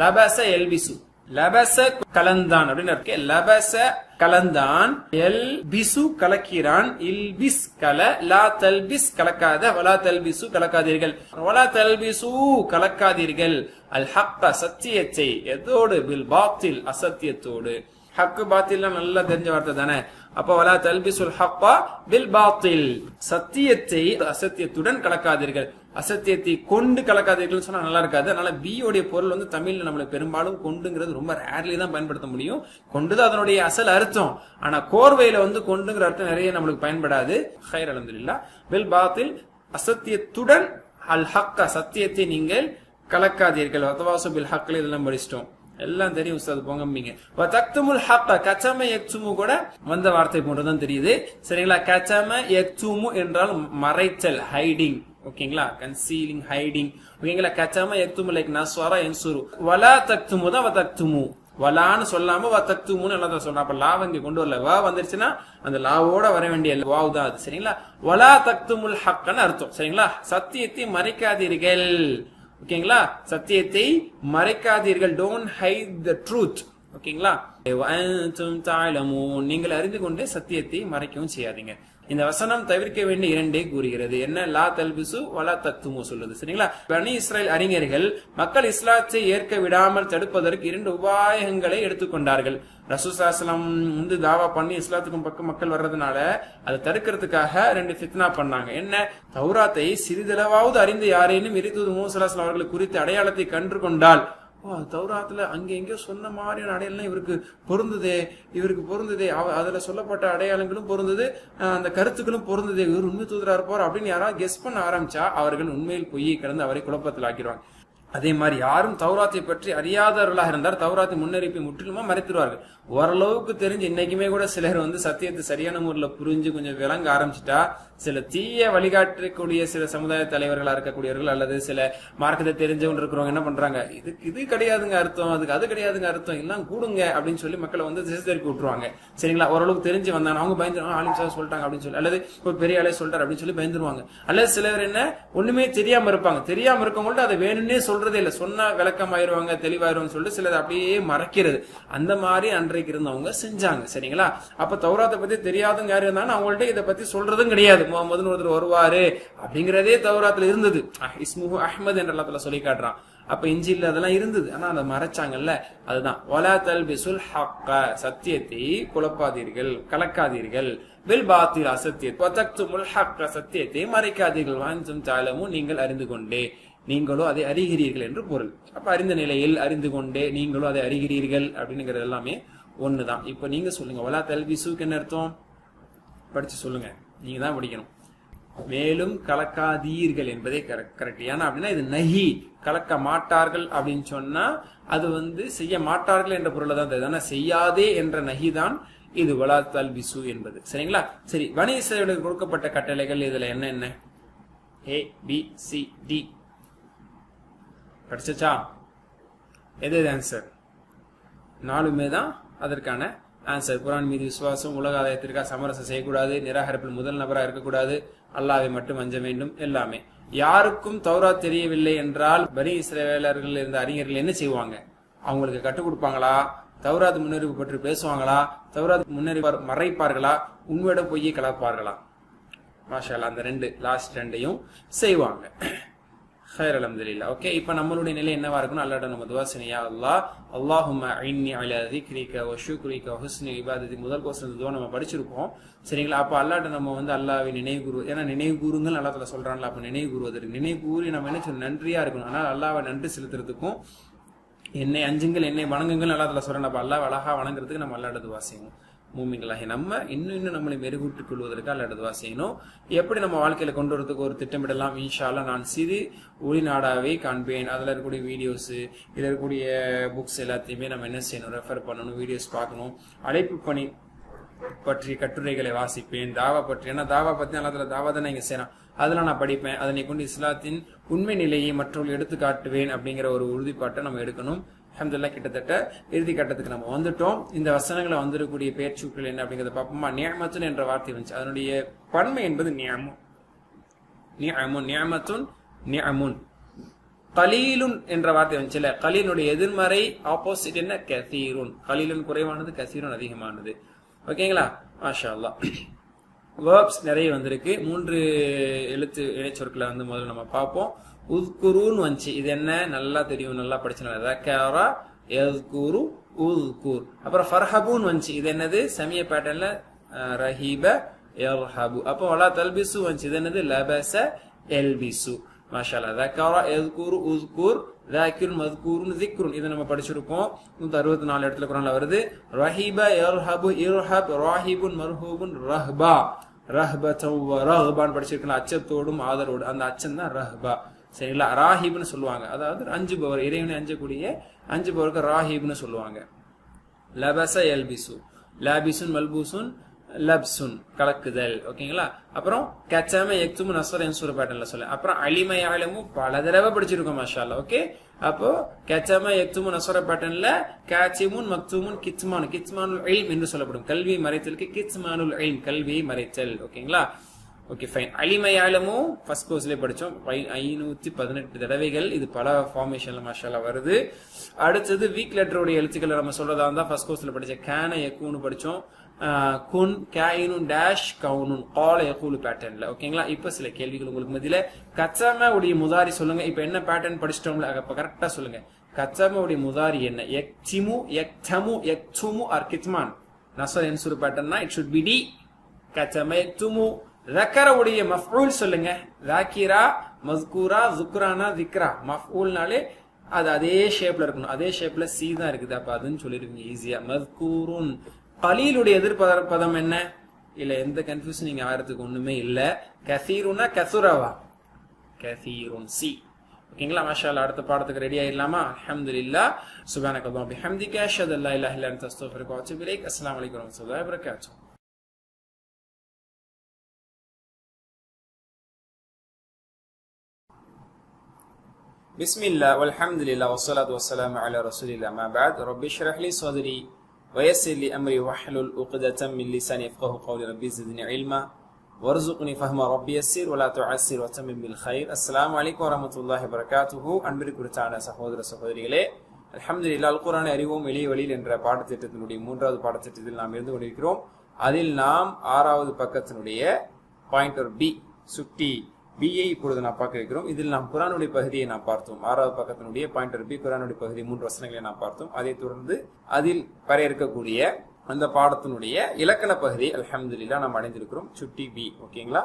لبس يلبس, லபச கலந்தான் அப்படின்னு இருக்கு. லபச கலந்தான், எல் பிசு கலக்கிறான், இல்பிஸ் கல, லா தல்பிஸ் கலக்காத, வலா தல்பிசு கலக்காதீர்கள், வலா தல்பிசு கலக்காதீர்கள், அல் ஹக்க சத்தியத்தை, எதோடு? பில் பாத்தில் அசத்தியத்தோடு. ஹக்கு பாத்தில் நல்லா தெரிஞ்ச வார்த்தை தானே. அப்ப வலா தல்பிசுல் ஹக்க பில் பாத்தில், சத்தியத்தை அசத்தியத்துடன் கலக்காதீர்கள், அசத்தியத்தை கொண்டு கலக்காதீர்கள் சொன்னா நல்லா இருக்காது. அதனால பி உடைய பொருள் வந்து தமிழ்ல நம்மளுக்கு பெரும்பாலும் கொண்டுங்கிறது ரொம்ப ரேர்லி தான் பயன்படுத்த முடியும். கொண்டுதான் அதனுடைய அசல் அர்த்தம். ஆனா கோர்வையில வந்து கொண்டுங்கிற அர்த்தம் நிறைய நம்மளுக்கு பயன்படாது. ஹைர் அல்ஹம்துலில்லாஹ். பில் பாத்தில் அசத்தியத்துடன், அல் ஹக்க சத்தியத்தை நீங்கள் கலக்காதீர்கள், வதவாசு பில் ஹக்ல இதெல்லாம் படிச்சிட்டோம், எல்லாம் தெரியும் உஸ்தாத் போங்கம்பீங்க. தக்துமுல் ஹக்க, கச்சம யக்துமு கூட வந்த வார்த்தை போன்றதான் தெரியுது. சரிங்களா? கச்சம யக்துமு என்றால் மறைச்சல், ஹைடிங். ஓகேங்களா? Concealing, hiding. ஓகேங்களா? கச்சம யக்துமு லைக் நஸ்வரா யன்சுரு. வலா தக்துமு தான் வதக்துமு, வலான்னு சொல்லாம வதக்துமுன்னு எல்லாம் சொல்றோம். அப்ப லாவ இங்க கொண்டு வரல, வா வந்துருச்சுன்னா அந்த லாவோட வர வேண்டிய வாவ் தான் அது. சரிங்களா? வலா தக்துமுல் ஹக்கன்னு அர்த்தம். சரிங்களா? சத்தியத்தை மறைக்காதீர்கள். ஓகேங்களா? சத்தியத்தை மறைக்காதீர்கள். Don't hide the truth. ஓகேங்களா? நீங்கள் அறிந்து கொண்டே சத்தியத்தை மறைக்கவும் செய்யாதீங்க. இந்த வசனம் தவிர்க்க வேண்டிய இரண்டே கூறுகிறது. என்ன? லா தல்பிசு வலா தக்துமு சொல்லுது. சரிங்களா? பனி இஸ்ரேல் அறிஞர்கள் மக்கள் இஸ்லாத்தை ஏற்க விடாமல் தடுப்பதற்கு 2 உபாயங்களை எடுத்துக்கொண்டார்கள். ரசூல் ஸல்லல்லாஹு அலைஹி வஸல்லம் தாவா பண்ணி இஸ்லாத்துக்கும் பக்கம் மக்கள் வர்றதுனால அதை தடுக்கிறதுக்காக 2 ஃபித்னா பண்ணாங்க. என்ன? தௌராத்தை சிறிதளவாவது அறிந்து யாரேனும் இறைத்தூதர் முஹம்மது ஸல்லல்லாஹு அலைஹி வஸல்லம் அவர்கள் குறித்த அடையாளத்தை கண்டு கொண்டால், தௌராத்துல அங்க எங்கேயோ சொன்ன மாதிரியான அடையாளம் இவருக்கு பொருந்ததே, அதுல சொல்லப்பட்ட அடையாளங்களும் பொருந்தது, அந்த கருத்துக்களும் பொருந்ததே, இவர் உண்மை தூதரா இருப்பார் அப்படின்னு யாராவது கெஸ் பண்ண ஆரம்பிச்சா அவர்கள் உண்மையில் பொய்யை கடந்து அவரை குழப்பத்தில் ஆக்கிடுவாங்க. அதே மாதிரி யாரும் தௌராத்தை பற்றி அறியாதவர்களாக இருந்தார் தௌராத்தை முன்னறிப்பை முற்றிலுமா மறைத்துருவார்கள். ஓரளவுக்கு தெரிஞ்சு இன்னைக்குமே கூட சிலர் சத்தியத்தை சரியான முறையில் புரிஞ்சு கொஞ்சம் விளங்க ஆரம்பிச்சுட்டா சில தீய வழிகாட்டக்கூடிய சில சமுதாய தலைவர்களா இருக்கக்கூடியவர்கள் அல்லது சில மார்க்கத்தை தெரிஞ்சவங்க இருக்கிறவங்க என்ன பண்றாங்க, இது கிடையாதுங்க அர்த்தம், அதுக்கு அது கிடையாதுங்க அர்த்தம், எல்லாம் கூடுங்க அப்படின்னு சொல்லி மக்களை திசை திருப்பி விட்டுருவாங்க. சரிங்களா? ஓரளவுக்கு தெரிஞ்சு வந்தாங்க, அவங்க பயந்துருவாங்க, ஆலிம் சார் சொல்லிட்டாங்க அப்படின்னு சொல்லி, அல்லது ஒரு பெரிய ஆளே சொல்றாரு அப்படின்னு சொல்லி பயந்துருவாங்க. அல்லது சிலர் என்ன ஒண்ணுமே தெரியாம இருப்பாங்க, தெரியாம இருக்கவங்கள்ட்ட அதை வேணும்னே சொல்றதே இல்லை, சொன்னா விளக்கம் ஆயிருவாங்க தெளிவாயிருவாங்க சொல்லிட்டு சிலர் அப்படியே மறைக்கிறது. அந்த மாதிரி அன்றைக்கு இருந்தவங்க செஞ்சாங்க. சரிங்களா? அப்ப தௌராத்தை பத்தி தெரியாதவங்க யாரு இருந்தாலும் அவங்கள்ட்ட இதை பத்தி சொல்றதும் கிடையாது. முகமதுன்னு ஒருத்தர் வருவாரு அப்படிங்கறதே தௌராத்துல இருந்தது. இஸ்முஹு அஹ்மத் என்ற அல்லாஹ் சொல்லி காட்டுறான். அப்ப இஞ்சில் அதெல்லாம் இருந்தது, ஆனா அதை மறைச்சாங்கல்ல. அதுதான் வலா தல்பிசுல் ஹக்க, சத்தியத்தை குழப்பாதீர்கள், கலக்காதீர்கள், பில் பாத்தில் அசத்தியத் வதக்துமுல் ஹக்க, சத்தியத்தை மறைக்காதீர்கள், வஅன்தும் தஅலமூன், நீங்கள் அறிந்து கொண்டே நீங்களோ அதை அறிகிறீர்கள் என்று பொருள். அப்ப அறிந்த நிலையில் அறிந்து கொண்டே நீங்களோ அதை அறிகிறீர்கள் அப்படிங்கிறது எல்லாமே ஒண்ணுதான். இப்ப நீங்க சொல்லுங்க, வலா தல்பிசுக்கு என்ன அர்த்தம்? படிச்சு சொல்லுங்க, நீங்க தான் படிக்கணும். மேலும் கலக்காதீர்கள் என்பதே கரெக்ட். ஏன்னா அப்படின்னா இது நஹி, கலக்க மாட்டார்கள் அப்படின்னு சொன்னா அது செய்ய மாட்டார்கள் என்ற பொருளை தான் தருது. ஆனா செய்யாதே என்ற நஹி தான் இது வலா தல்பிசு என்பது. சரிங்களா? சரி, பனி இஸ்ரவேலுக்கு கொடுக்கப்பட்ட கட்டளைகள் இதுல என்ன? A B C D படிச்சா? எது ஆன்சர்? 4மே தான் அதற்கான ஆன்சர். குர்ஆன் மீது விசுவாசம், உலக ஆதாயத்திற்காக சமரசம் செய்யக்கூடாது, நிராகரிப்பில் முதல் நபராக இருக்கக்கூடாது, அல்லாஹ்வை மட்டும் அஞ்ச வேண்டும், எல்லாமே. யாருக்கும் தௌராத் தெரியவில்லை என்றால் பனி இஸ்ரவேலர்கள் இருந்த அறிஞர்கள் என்ன செய்வாங்க? அவங்களுக்கு கற்றுக் கொடுப்பாங்களா? தௌராத் முன்னறிவு பற்றி பேசுவாங்களா? தௌராத் முன்னறிவு மறைப்பார்களா? உண்மையோட பொய்யை கலப்பார்களா? மாஷா அல்லாஹ், அந்த லாஸ்ட் ரெண்டையும் செய்வாங்க. خير الحمدلله. ஓகே, இப்போ நம்மளுடைய நிலை என்னவா இருக்குன்னு அல்லாஹ்ட்ட நம்ம துஆ செய்யணும். யா அல்லாஹ், அல்லாஹும்ம அஇன்னி அலா ذிக்ரிக வ ஷுக்ரிக வ ஹுஸ்னி இபாததி முதல் கோர்ஸ் துஆ நம்ம படிச்சிருப்போம். சரிங்களா? அப்ப அல்லாஹ்ட்ட நம்ம அல்லாஹ்வை நினைவு கூறு, ஏன்னா நினைவு கூறுங்கள் அல்லாஹ் தஆலா சொல்றான்ல. அப்ப நினைவு கூறுவதற்கு நினைவு கூறி நம்ம என்ன சொல்லணும்? நன்றியா இருக்கணும். ஆனால் அல்லாஹ்வை நன்றி செலுத்துறதுக்கும் என்னை அஞ்சுங்கள் என்னை வணங்குங்கள் அல்லாஹ் தஆலா சொல்றான். அப்ப அல்லாஹ் அழகா வணங்குறதுக்கு நம்ம அல்லாஹ்ட்ட துஆ செய்யணும். மூமின்களாகி நம்ம இன்னும் நம்மளை மெருகூட்டிக் கொள்வதற்கு அல்லாஹ்ட்ட துஆ செய்யணும். எப்படி நம்ம வாழ்க்கையில கொண்டு வரதுக்கு ஒரு திட்டமிடலாம்? இன்ஷா அல்லாஹ் நான் சிறு ஒளிநாடாவை காண்பேன். அதில் இருக்கக்கூடிய வீடியோஸ், இதில் இருக்கக்கூடிய புக்ஸ் எல்லாத்தையுமே நம்ம என்ன செய்யணும்? ரெஃபர் பண்ணணும், வீடியோஸ் பார்க்கணும். அழைப்பு பணி பற்றி கட்டுரைகளை வாசிப்பேன். தாவா பற்றி, ஏன்னா தாவா பற்றி அல்லாஹ் தாவா தானே இங்கே செய்யலாம், அதெல்லாம் நான் படிப்பேன். அதனை கொண்டு இஸ்லாத்தின் உண்மை நிலையை மற்றவர்கள் எடுத்து காட்டுவேன் அப்படிங்கிற ஒரு உறுதிப்பாட்டை நம்ம எடுக்கணும். அல்ஹம்துலில்லாஹ், கிட்டத்தட்ட இறுதி கட்டத்துக்கு நம்ம வந்துட்டோம். இந்த வசனங்களை வந்திருக்கக்கூடிய பேச்சுக்கள் என்ன அப்படிங்கிறத பார்ப்போமா? நிஅமத்துன் என்ற வார்த்தை வந்துச்சு, அதனுடைய பன்மை என்பது நிஅமுன். நிஅமத்துன் நிஅமுன். கலீலுன் என்ற வார்த்தை வந்துச்சுல, கலீலுடைய எதிர்மறை ஆப்போசிட் என்ன? கசீருன். கலீலுன் குறைவானது, கசீருன் அதிகமானது. ஓகேங்களா? மாஷா அல்லாஹ். வேர்ப்ஸ் நிறைய வந்திருக்கு. 3 எழுத்து இணைச்சொற்களை முதல்ல நம்ம பார்ப்போம். உத்குருன்னு வந்துச்சு, இது என்ன? நல்லா தெரியும், நல்லா படிச்சுனா. அப்புறம் ஃபர்ஹபூன் வந்துச்சு, இது என்னது? சமிய பேட்டர்ன்ல ரஹீப யர்ஹபு. அப்போ வலா தல்பிசு வந்துச்சு, இது என்னது? லபஸ யல்பிசு. மாஷா அல்லாஹ். ذكر يذكر اذكر ذاكر مذكور ذكر, இதை நம்ம படிச்சிருக்கோம். 164 இடத்துல குர்ஆன்ல வருது. ரஹீப யர்ஹபு இர்ஹப் ராஹிபுன் மர்ஹூபுன் ரஹ்பா ரஹ்பத வ ரஹ்பான் படிச்சிருக்கோம். அச்சத்தோடும் ஆதரோடு, அந்த அச்சம் தான் ரஹ்பா. சரிங்களா. ராஹிப்னு சொல்லுவாங்க, அதாவது அஞ்சுபவர், இறைவனை அஞ்சக்கூடிய அஞ்சுபவருக்கு ராஹிப்னு சொல்லுவாங்க. லபஸ யல்பிசு, லாபிசுன் மல்பூசுன் லப்சுன் கலக்குதல். ஓகேங்களா. அப்புறம் கச்சம எக்துமு நஸ்ர என்சூர் பேட்டர்ன்ல சொல்ல. அப்புறம் அலிம யாலமு பல தடவை படிச்சிருக்கோம் மாஷா அல்லாஹ். ஓகே, அப்போ கச்சம எக்துமு நஸ்ர பேட்டர்ன்ல காச்சிமுன் மக்துமுன் கித்மான், கித்மானுல் இல்ம் என்று சொல்லப்படும். கல்வி மறைத்தலுக்கு கித்மானுல் இல்ம், கல்வியை மறைத்தல். ஓகேங்களா. Okay fine. அலிம யாலமும் ஃபர்ஸ்ட் கோர்ஸ்லயே படிச்சோம் 518 தடவைகள். இது பல ஃபார்மேஷன்ல மாஷா அல்லாஹ் வருது. அடுத்தது வீக் லெட்டருடைய எழுத்துக்களை நம்ம சொல்றதா இருந்தா ஃபர்ஸ்ட் கோர்ஸ்ல படிச்ச கேன யக்கூனு படிச்சோம். குன் காயினுன் டேஷ் கவுனுன் கால யகூலு பேட்டர்ன்ல. ஓகேங்களா. இப்ப சில கேள்விகள் உங்களுக்கு மத்தியில. கச்சாம உடைய முதாரி சொல்லுங்க. இப்ப என்ன பேட்டர்ன் படிச்சிட்டோம்ல, அப்ப கரெக்டா சொல்லுங்க. கச்சாம உடைய முதாரி என்ன? யக்திமு, யக்தமு, யக்துமு ஆர் கித்மான். நஸ்ர் என்சூர் பேட்டர்ன்னா இட் ஷுட் பி டி. கச்சாம யக்துமு. ذكر உடைய மஃஊல் சொல்லுங்க. ذاكرா, மஸ்கூரா, ذكراனா, ذكرா. மஃஊல்னாலே அது அதே ஷேப்ல இருக்கணும். அதே ஷேப்ல சி தான் இருக்குது. அப்ப அதுன்னு சொல்லிருவீங்க ஈஸியா. மஸ்கூருன். கலீலுடைய எதிர்பதம் என்ன? இல்ல எந்த கன்ஃபியூஷன் நீங்க ஆகிறதுக்கு ஒண்ணுமே இல்ல. கசீருனா கசுரவா, கசீருன் சி. ஓகேங்களா. மாஷா அல்லாஹ். அடுத்த பாடத்துக்கு ரெடி ஆயிடலாமா? அல்ஹம்துலில்லாஹ். சுப்ஹானக்கல்லாஹு வ பிஹம்திக அஷ்ஹது அல்லா இலாஹா இல்லா அன்த அஸ்தக்ஃபிருக வ அத்தூபு இலைக். அஸ்ஸலாமு அலைக்கும் வ ரஹ்மத்துல்லாஹி வ பரகாத்துஹு. بسم الله والحمد لله والصلاة والسلام على رسول الله. ما بعد. رب اشرح لي صدري ويسر لي أمري واحلل عقدة من لساني يفقهوا قولي. ربي زدني علما وارزقني فهما. ربي يسر ولا تعسر وتمم بالخير. السلام عليكم ورحمة الله وبركاته. அன்பிற்குரிய சகோதர சகோதரிகளே, அல்ஹம்துலில்லாஹ். அல் குர்ஆனை அறிவோம் எளிய வழியில் என்ற பாடத்திட்டத்தினுடைய 3வது பாடத்திட்டத்தில் நாம் இருந்து கொண்டிருக்கிறோம். அதில் நாம் 6வது பக்கத்தினுடைய பாயிண்டர் பி சுட்டி பிஐ இப்பொழுது நாம் பார்க்க இருக்கிறோம். இதில் நாம் குர்ஆனுடைய பகுதியை நாம் பார்த்தோம். 6வது பக்கத்தினுடைய பாயிண்டர் பி குர்ஆனுடைய பகுதி 3 வசனங்களை நாம் பார்த்தோம். அதை தொடர்ந்து அதில் வரையறுக்கக்கூடிய அந்த பாடத்தினுடைய இலக்கண பகுதி அல்ஹம்துலில்லாஹ் நாம் அடைந்திருக்கிறோம். சுட்டி பி. ஓகேங்களா.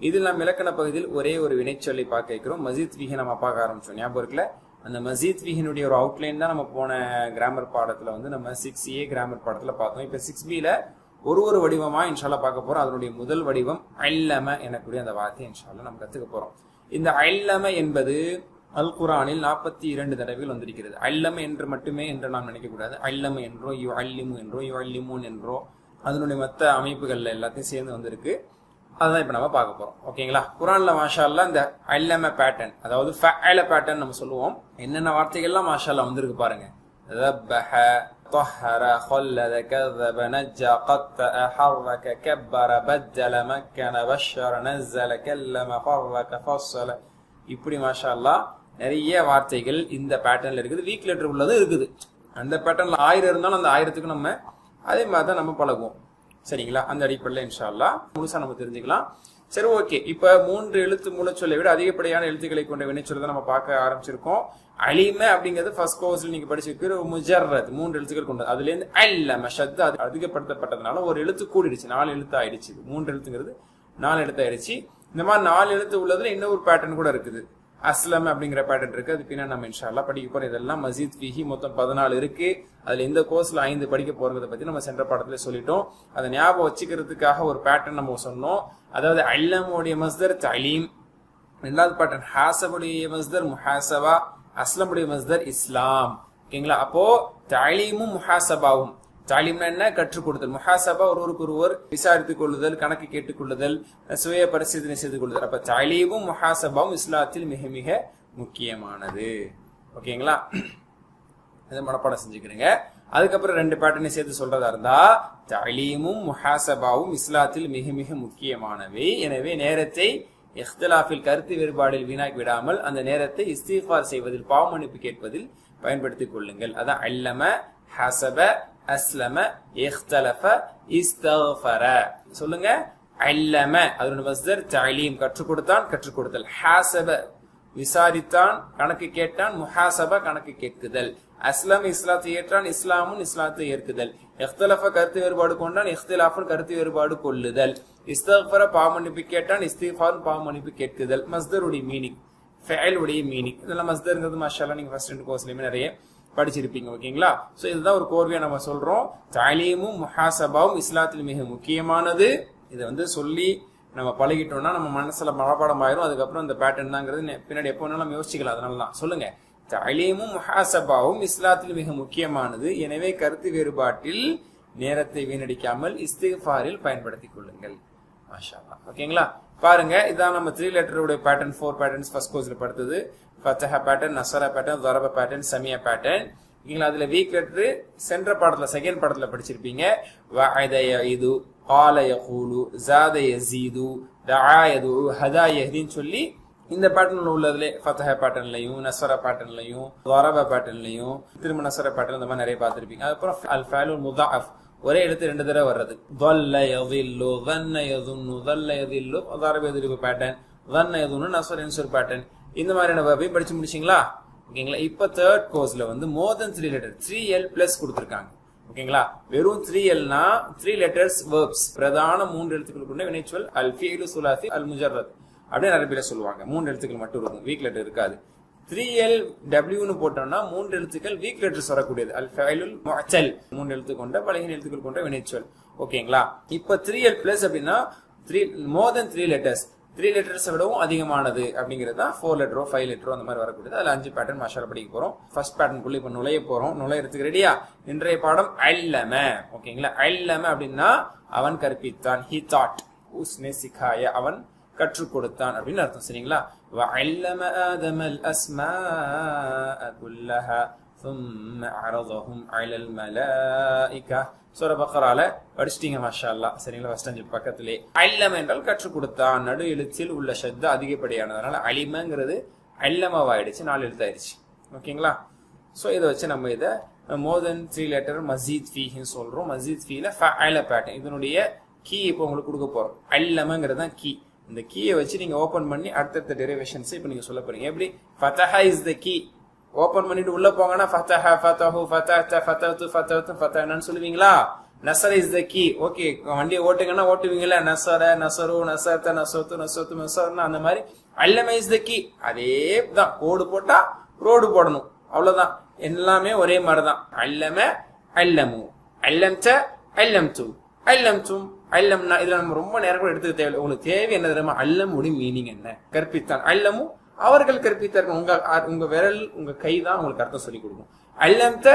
இதில் நாம் இலக்கண பகுதியில் ஒரே ஒரு வினைச்சொல்லை பார்க்க இருக்கிறோம். மஜீத் வீஹை நம்ம பார்க்க ஆரம்பிச்சோம். ஞாபகம் இருக்குல்ல? அந்த மஜீத் வீஹினுடைய ஒரு அவுட்லைன் தான் நம்ம போன கிராமர் பாடத்துல வந்து நம்ம 6A கிராமர் பாடத்துல பார்த்தோம். இப்ப 6Bல ஒரு வடிவமா இன்ஷால்லா பார்க்க போறோம். அதனுடைய முதல் வடிவம் அல்லம எனக்கூடிய அந்த வார்த்தை இன்ஷால்லா நம்ம கத்துக்க போறோம். இந்த அல்லம என்பது அல் குர்ஆனில் 42 தடவைகள் வந்திருக்கிறது. அல்லம என்று மட்டுமே என்று நாம் நினைக்க கூடாது. அல்லம என்றோ யு அல்லிமு என்றோ யு அல்லிமூன் என்றோ அதனுடைய மற்ற அமைப்புகள்ல எல்லாத்தையும் சேர்ந்து வந்திருக்கு. அதான் இப்ப நம்ம பார்க்க போறோம். ஓகேங்களா. குர்ஆன்ல மாஷா அல்லாஹ் இந்த அல்லம பேட்டர்ன், அதாவது ஃபஅல பேட்டர்ன் நம்ம சொல்லுவோம். என்னென்ன வார்த்தைகள்லாம் மாஷா அல்லாஹ் வந்திருக்கு பாருங்க. ذبح طهر خلد كذب نجى قطع حرك كبر بدل مكن بشر نزل كلم فرق فصل. இப்படி மாஷா அல்லாஹ் நிறைய வார்த்தைகள் இந்த பேட்டர்ன்ல இருக்குது. வீக் லெட்டர் உள்ளதும் இருக்குது. அந்த பேட்டர்ன்ல 1000 இருந்தாலும் அந்த 1000க்கு நம்ம அதே மாதிரி தான் நம்ம பழகுவோம். சரிங்களா. அந்த அடிப்படையில் இன்ஷா அல்லாஹ் முழுசா நம்ம தெரிஞ்சுக்கலாம். சரி, ஓகே. இப்ப 3 எழுத்து மூலச்சொல்லை விட அதிகப்படியான எழுத்துக்களை கொண்ட வினைச்சொல்லை தான் நம்ம பார்க்க ஆரம்பிச்சிருக்கோம். அலிம அப்படிங்கிறது ஃபர்ஸ்ட் கோர்ஸ்ல நீங்க படிச்சிருக்கிற முஜர்ரத் 3 எழுத்துக்கள் கொண்டது. அதுல இருந்து அல்லம ஷத் அதிகப்படுத்தப்பட்டதுனால ஒரு எழுத்து கூடிடுச்சு, 4 எழுத்து ஆயிடுச்சு. 3 எழுத்துங்கிறது 4 எழுத்து ஆயிடுச்சு. இந்த மாதிரி 4 எழுத்து உள்ளதுல இன்னொரு பேட்டர்ன் கூட இருக்குது. அஸ்லம் அப்படிங்கிற பேட்டர்ன் இருக்கு. அது பின்னா நம்ம இன்ஷா அல்லாஹ் படிக்க போறோம். இதெல்லாம் மஜீத் ஃபீஹி மொத்தம் 14 இருக்கு. அதுல இந்த கோர்ஸ்ல 5 படிக்க போறதை பத்தி நம்ம சென்ற பாடத்துல சொல்லிட்டோம். அதை ஞாபகம் வச்சுக்கிறதுக்காக ஒரு பேட்டர்ன் நம்ம சொன்னோம். அதாவது அல்லமுடைய மஸ்தர் தலீம், 2வது பேட்டர்ன் ஹாசபுடைய மஸ்தர் முஹாசபா, அஸ்லமுடைய மஸ்தர் இஸ்லாம். ஓகேங்களா. அப்போ தலீமும் முஹாசபாவும், தாலிம்னா என்ன? கற்றுக் கொடுத்தல். முஹாசபா ஒருவருக்கு ஒருவர் விசாரித்துக் கொள்ளுதல், கணக்கு கேட்டுக் கொள்ளுதல், சுய பரிசீலனை செய்து கொள்ளுதல். அப்ப தாலீமும் முஹாசபாவும் இஸ்லாத்தில் மிக மிக முக்கியமானது. ஓகேங்களா. இதை மனப்பாடம் செஞ்சுக்கிறீங்க. அதுக்கப்புறம் 2 பேட்டர்னை சேர்த்து சொல்றதா இருந்தா தாலீமும் முஹாசபாவும் இஸ்லாத்தில் மிக மிக முக்கியமானவை. எனவே நேரத்தை இஹ்திலாஃபில் கருத்து வேறுபாடில் வீணாக்கி விடாமல் அந்த நேரத்தை இஸ்திஃபார் செய்வதில், பாவ மன்னிப்பு கேட்பதில் பயன்படுத்திக் கொள்ளுங்கள். அதான் அல்லம, ஹசப, அஸ்லம, இஹ்தலஃப, இஸ்தஃபர. சொல்லுங்க. அல்லம அதனுடைய மஸ்தர் தலீம், கற்றுக் கொடுத்தான், கற்றுக் கொடுத்தல். ஹாசப விசாரித்தான், கணக்கு கேட்டான். முஹாசப கணக்கு கேட்குதல். அஸ்லம் இஸ்லாத்தை ஏற்றான், இஸ்லாமும் இஸ்லாத்தை ஏற்குதல். இஹ்திலஃப கருத்து வேறுபாடு கொண்டான், இஹ்திலாஃபுன் கருத்து வேறுபாடு கொள்ளுதல். இஸ்தஃபர பாவ மன்னிப்பு கேட்டான், இஸ்திஃபார் பாவ மன்னிப்பு கேட்குதல். மஸ்தருடைய மீனிங், ஃபஅல் உடைய மீனிங். இதெல்லாம் மஸ்தர்ங்கிறது மாஷா அல்லாஹ் நீங்க ஃபர்ஸ்ட் 2 கோர்ஸ்லயுமே நிறைய படிச்சிருப்பீங்க. ஓகேங்களா. சோ இதுதான் ஒரு கோர்வையா நம்ம சொல்றோம். தாலீமும் முஹாசபாவும் இஸ்லாத்தில் மிக முக்கியமானது. இதை சொல்லி நம்ம பழகிட்டோம்னா நம்ம மனசுல மனப்பாடம் ஆயிரும். அதுக்கப்புறம் இந்த பேட்டர்ன் தாங்கிறது பின்னாடி எப்போ வேணாலும் நம்ம யோசிக்கலாம். அதனால தான் சொல்லுங்க. தலீமும் முஹாசபாவும் இஸ்லாத்தில் மிக முக்கியமானது. எனவே கருத்து வேறுபாட்டில் நேரத்தை வீணடிக்காமல் இஸ்திக்ஃபாரில் பயன்படுத்திக் கொள்ளுங்கள். மாஷா அல்லாஹ். ஓகேங்களா? பாருங்க, இதான் நம்ம 3 லெட்டருடைய பேட்டர்ன். 4 பேட்டர்ன்ஸ் ஃபர்ஸ்ட் கோர்ஸ்ல படுத்தது. ஃபத்ஹா பேட்டர்ன், நஸர பேட்டர்ன், ضرب பேட்டர்ன், சமியா பேட்டர்ன். நீங்களா அதுல வீக் லெட்டர் சென்ற பாடத்துல செகண்ட் பாடத்துல படிச்சிருப்பீங்க. வஅத யஇது, قال يقول, زاد يزيد, دعا يدعو, هدى يهديன்னு சொல்லி இந்த பேட்டர்ன்ல உள்ளதுல ஃபத்ஹா பேட்டர்ன்லயும் நஸர பேட்டர்ன்லயும் ضرب பேட்டர்ன்லயும் திரும்ப நஸர பேட்டர்ன் இந்த மாதிரி நிறைய பார்த்திருப்பீங்க. அதுக்கப்புறம் அல் ஃபஅலுல் முதாஅஃப் ஒரே எடுத்து 2 தடவை வர்றது. ضل يضل, ظن يظن, ضل يضل, ضرب يضرب பேட்டர்ன், ظن يظن, நஸர யன்சுர் பேட்டர்ன். இந்த மாதிரியான வேர்பை படிச்சு முடிச்சீங்களா? ஓகேங்களா? இப்ப தேர்ட் கோர்ஸ்ல வந்து மோர் தென் 3 லெட்டர் 3L பிளஸ் கொடுத்திருக்காங்க. ஓகேங்களா? வெறும் 3Lனா 3 லெட்டர்ஸ் வேர்ப்ஸ், பிரதான 3 எழுத்துக்கள் கொண்ட வினைச்சொல். அல் ஃபீலு சுலாசி அல் முஜர்ரத் அப்படியே நிறைய பேர் சொல்லுவாங்க. 3 எழுத்துக்கள் மட்டும் இருக்கும், வீக் லெட்டர் இருக்காது. 3L Wன்னு போட்டோம்னா 3 எழுத்துக்கள் வீக் லெட்டர்ஸ் வரக்கூடியது. அல் ஃபஅலுல் முஅத்தல் 3 எழுத்து கொண்ட பலகீன எழுத்துக்கள் கொண்ட வினைச்சொல். ஓகேங்களா? இப்ப 3L பிளஸ் அப்படின்னா மோர் தென் 3 லெட்டர்ஸ், 3 லெட்டர்ஸ் விடவும் அதிகமானது அப்படிங்கிறது தான் 4 லெட்டரோ 5 லெட்டரோ அந்த மாதிரி வரக்கூடியது. அதுல 5 பேட்டர்ன் மாஷாஅல்லாஹ் படிக்க போறோம். ஃபர்ஸ்ட் பேட்டர்னுக்குள்ள இப்ப நுழைய போறோம். நுழையறதுக்கு ரெடியா? இன்றைய பாடம் அல்லம. ஓகேங்களா? அல்லம அப்படின்னா அவன் கற்பித்தான். ஹி தாட், உஸ்னே சிகாய, அவன் கற்றுக் கொடுத்தான் அப்படின்னு அர்த்தம். சரிங்களா? வஅல்லம ஆதமல் அஸ்மாஅ குல்லஹா ثم عرضهم على الملائكه சூரா பக்ரால படிச்சிட்டீங்க மாஷாஅல்லாஹ். சரிங்களா? ஃபர்ஸ்ட் 5 பக்கத்திலே அல்லம என்றால் கற்றுக் கொடுத்தான். நடு எழுத்தில் உள்ள ஷத்த அதிகப்படியானதுனால அலிமங்கிறது அல்லமவாயிடுச்சு, 4 எழுத்தாயிருச்சு. ஓகேங்களா? சோ இதை வச்சு நம்ம இதை மோர் தென் 3 லெட்டர் மஸீத் ஃபீஹின்னு சொல்றோம். மஸீத் ஃபீல ஃபஅல பேட்டர்ன், இதனுடைய கீ இப்போ உங்களுக்கு கொடுக்க போறோம். அல்லமங்கிறது தான் கீ. இந்த கீயை வச்சு நீங்க ஓபன் பண்ணி அடுத்தடுத்த டெரிவேஷன்ஸ் இப்போ நீங்க சொல்ல போறீங்க. எப்படி? ஃபதஹா இஸ் த கீ. ஓபன் பண்ணிட்டு உள்ள போங்கன்னா ஃபதஹா, ஃபதஹு, ஃபதஹத, ஃபதஹது, ஃபதஹது, ஃபதஹனன்னு சொல்லுவீங்களா? நஸர இஸ் த கீ. ஓகே, வண்டியை ஓட்டுங்கன்னா ஓட்டுவீங்களா? நஸர, நஸரு, நஸரத, நஸது, நஸது, நஸர்னா அந்த மாதிரி அல்லம இஸ் த கீ. அதே தான், கோடு போட்டா ரோடு போடணும், அவ்வளவுதான். எல்லாமே ஒரே மாதிரி தான். அல்லம, அல்லமு, அல்லம்த, அல்லம்து, அல்லம்தும், அல்லம்னா. இதுல நம்ம ரொம்ப நேரம் கூட எடுத்துக்க தேவையில்லை. உங்களுக்கு தேவை என்ன தெரியுமா? அல்லமுடைய மீனிங் என்ன? கற்பித்தான். அல்லமு அவர்கள் கற்பித்தார்கள். உங்க விரல், உங்க கை தான் உங்களுக்கு அர்த்தம் சொல்லி கொடுக்கும். அல்லம்த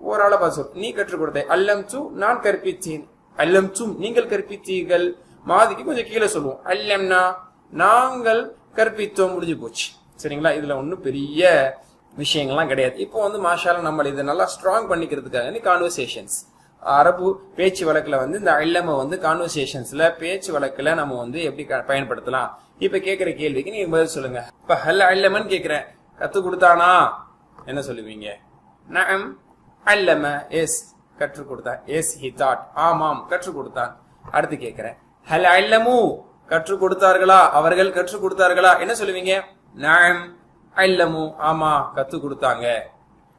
ஓராள பாசம், நீ கற்றுக் கொடுத்த. அல்லம்து நான் கற்பித்தேன். அல்லம்தும் நீங்கள் கற்பித்தீர்கள். மாதிக்கு கொஞ்சம் கீழே சொல்லுவோம். அல்லம்னா நாங்கள் கற்பித்தோம், முடிஞ்சு போச்சு. சரிங்களா? இதுல ஒன்னும் பெரிய விஷயங்கள்லாம் கிடையாது. இப்போ வந்து மாஷாஅல்லாஹ் நம்ம இதை நல்லா ஸ்ட்ராங் பண்ணிக்கிறதுக்காக கான்வர்சேஷன்ஸ், அரபு பேச்சு வழக்குல வந்து இந்த அல்லம வந்து கான்வர்சேஷன்ஸ்ல பேச்சு வழக்குல நம்ம வந்து எப்படி பயன்படுத்தலாம்? இப்ப கேக்குற கேள்விக்கு நீங்க பதில் சொல்லுங்க. இப்ப ஹல் அல்லமன்னு கேக்குறேன், கத்து கொடுத்தானா என்ன சொல்லுவீங்க? நஅம் அல்லம, எஸ் கற்றுக் கொடுத்தான். எஸ் ஹி தாட், ஆமாம் கற்றுக் கொடுத்தான். அடுத்து கேக்குறேன், ஹல் அல்லமு கற்றுக் கொடுத்தார்களா, அவர்கள் கற்றுக் கொடுத்தார்களா, என்ன சொல்லுவீங்க? நஅம் அல்லமு, ஆமா கத்து கொடுத்தாங்க.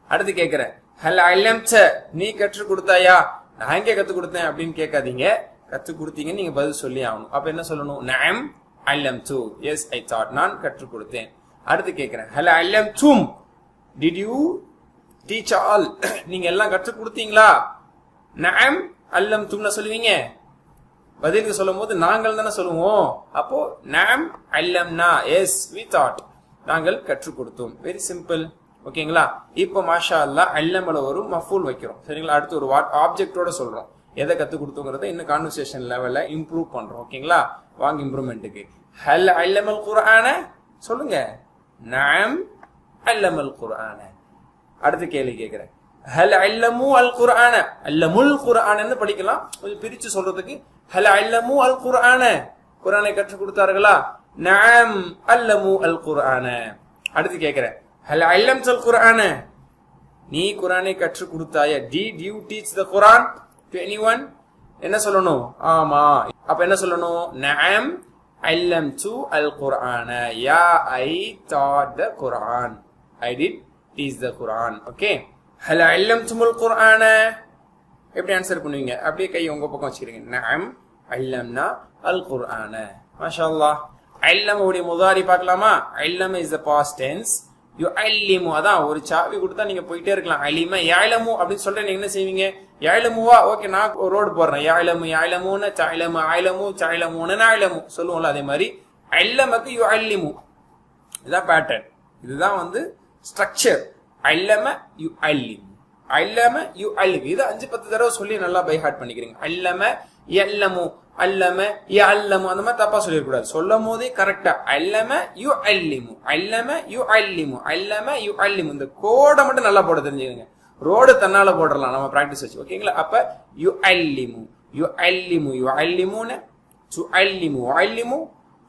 அடுத்து கேக்குறேன், ஹல் அல்லம்த நீ கற்றுக் கொடுத்தாயா, நான் எங்க கத்து கொடுத்தேன் அப்படின்னு கேட்காதீங்க. கத்து கொடுத்தீங்க நீங்க பதில் சொல்லி ஆகணும். அப்ப என்ன சொல்லணும்? நஅம் அல்லம்து, எஸ் ஐ தாட், நான் கற்றுக் கொடுத்தேன். அடுத்து கேட்கிறேன், ஹல் அல்லம்தும் டிட் யூ டீச் ஆல், நீங்க எல்லாம் கற்றுக் கொடுத்தீங்களா? நஅம் அல்லம்தும்னு சொல்லுவீங்க. பதிலுக்கு சொல்லும் போது நாங்கள் தானே சொல்லுவோம். அப்போ நஅம் அல்லம்னா, எஸ் வி தாட், நாங்கள் கற்றுக் கொடுத்தோம். Very simple. ஓகேங்களா? இப்போ மாஷா அல்லாஹ் அல்லமல ஒரு மஃபூல் வைக்கிறோம். சரிங்களா? அடுத்து ஒரு ஆப்ஜெக்டோட சொல்றோம். எதை கத்து கொடுத்தோங்கிறத இன்னும் கான்வர்சேஷன் லெவல்ல இம்ப்ரூவ் பண்றோம். ஓகேங்களா? வாங்க இம்ப்ரூவ்மெண்ட்டுக்கு. ஹல் அல்லமல் குர்ஆன சொல்லுங்க. நஅம் அல்லமல் குர்ஆன. அடுத்த கேள்வி கேக்குறேன், ஹல் அல்லமு அல் குர்ஆன, அல்லமுல் குர்ஆனன்னு படிக்கலாம். கொஞ்சம் பிரிச்சு சொல்றதுக்கு ஹல் அல்லமு அல் குர்ஆன, குர்ஆனை கற்றுக் கொடுத்தார்களா? நஅம் அல்லமு அல் குர்ஆன. அடுத்து கேக்குறேன், ஹல் அல்லம்தல் குர்ஆன, நீ குர்ஆனை கற்றுக் கொடுத்தாயா? Did you teach the Quran to anyone? என்ன சொல்லணும்? ஆமா. அப்ப என்ன சொல்லணும்? நஅம் அல்லம்து அல் குர்ஆன, yeah I taught the Quran, I did teach the Quran. Okay. ஹல் அல்லம்துல் குர்ஆன எப்படி ஆன்சர் பண்ணுவீங்க? அப்படியே கை உங்க பக்கம் வச்சுக்கிறீங்க. நஅம் அல்லம்னா அல் குர்ஆன. மாஷாஅல்லாஹ். அல்லம உடைய முதாரி பார்க்கலாமா? அல்லம இஸ் த பாஸ்ட் டென்ஸ். யுஅல்லிமு. அதான் ஒரு சாவி கொடுத்தா நீங்க போயிட்டே இருக்கலாம். அலிம யஅலமு அப்படின்னு சொல்லிட்டு நீங்க என்ன செய்வீங்க? யஅலமுவா, ஓகே நான் ரோடு போடுறேன். யஅலமு யஅலமுன தஅலமு அலமு தஅலமுன நஅலமு சொல்லுவோம்ல, அதே மாதிரி அல்லமக்கு யுஅல்லிமு. இதுதான் பேட்டர்ன், இதுதான் வந்து ஸ்ட்ரக்சர். அல்லம யுஅல்லிமு, அல்லம யுஅல்லிமு. இது 5-10 தடவை சொல்லி நல்லா பை ஹார்ட் பண்ணிக்கிறீங்க. அல்லம யல்லமு, அல்லம யஅல்லமு, அந்த மாதிரி தப்பா சொல்லிடக்கூடாது. சொல்லும் போதே கரெக்டா அல்லம யுஅல்லிமு, அல்லம யுஅல்லிமு, அல்லம யுஅல்லிமு. இந்த கோடை மட்டும் நல்லா போட தெரிஞ்சுக்கங்க. ரோடு தன்னால போடலாம் நம்ம பிராக்டிஸ் வச்சு, ஓகேங்களா? அப்ப யுஅல்லிமு யுஅல்லிமு யுஅல்லிமுன துஅல்லிமு உஅல்லிமு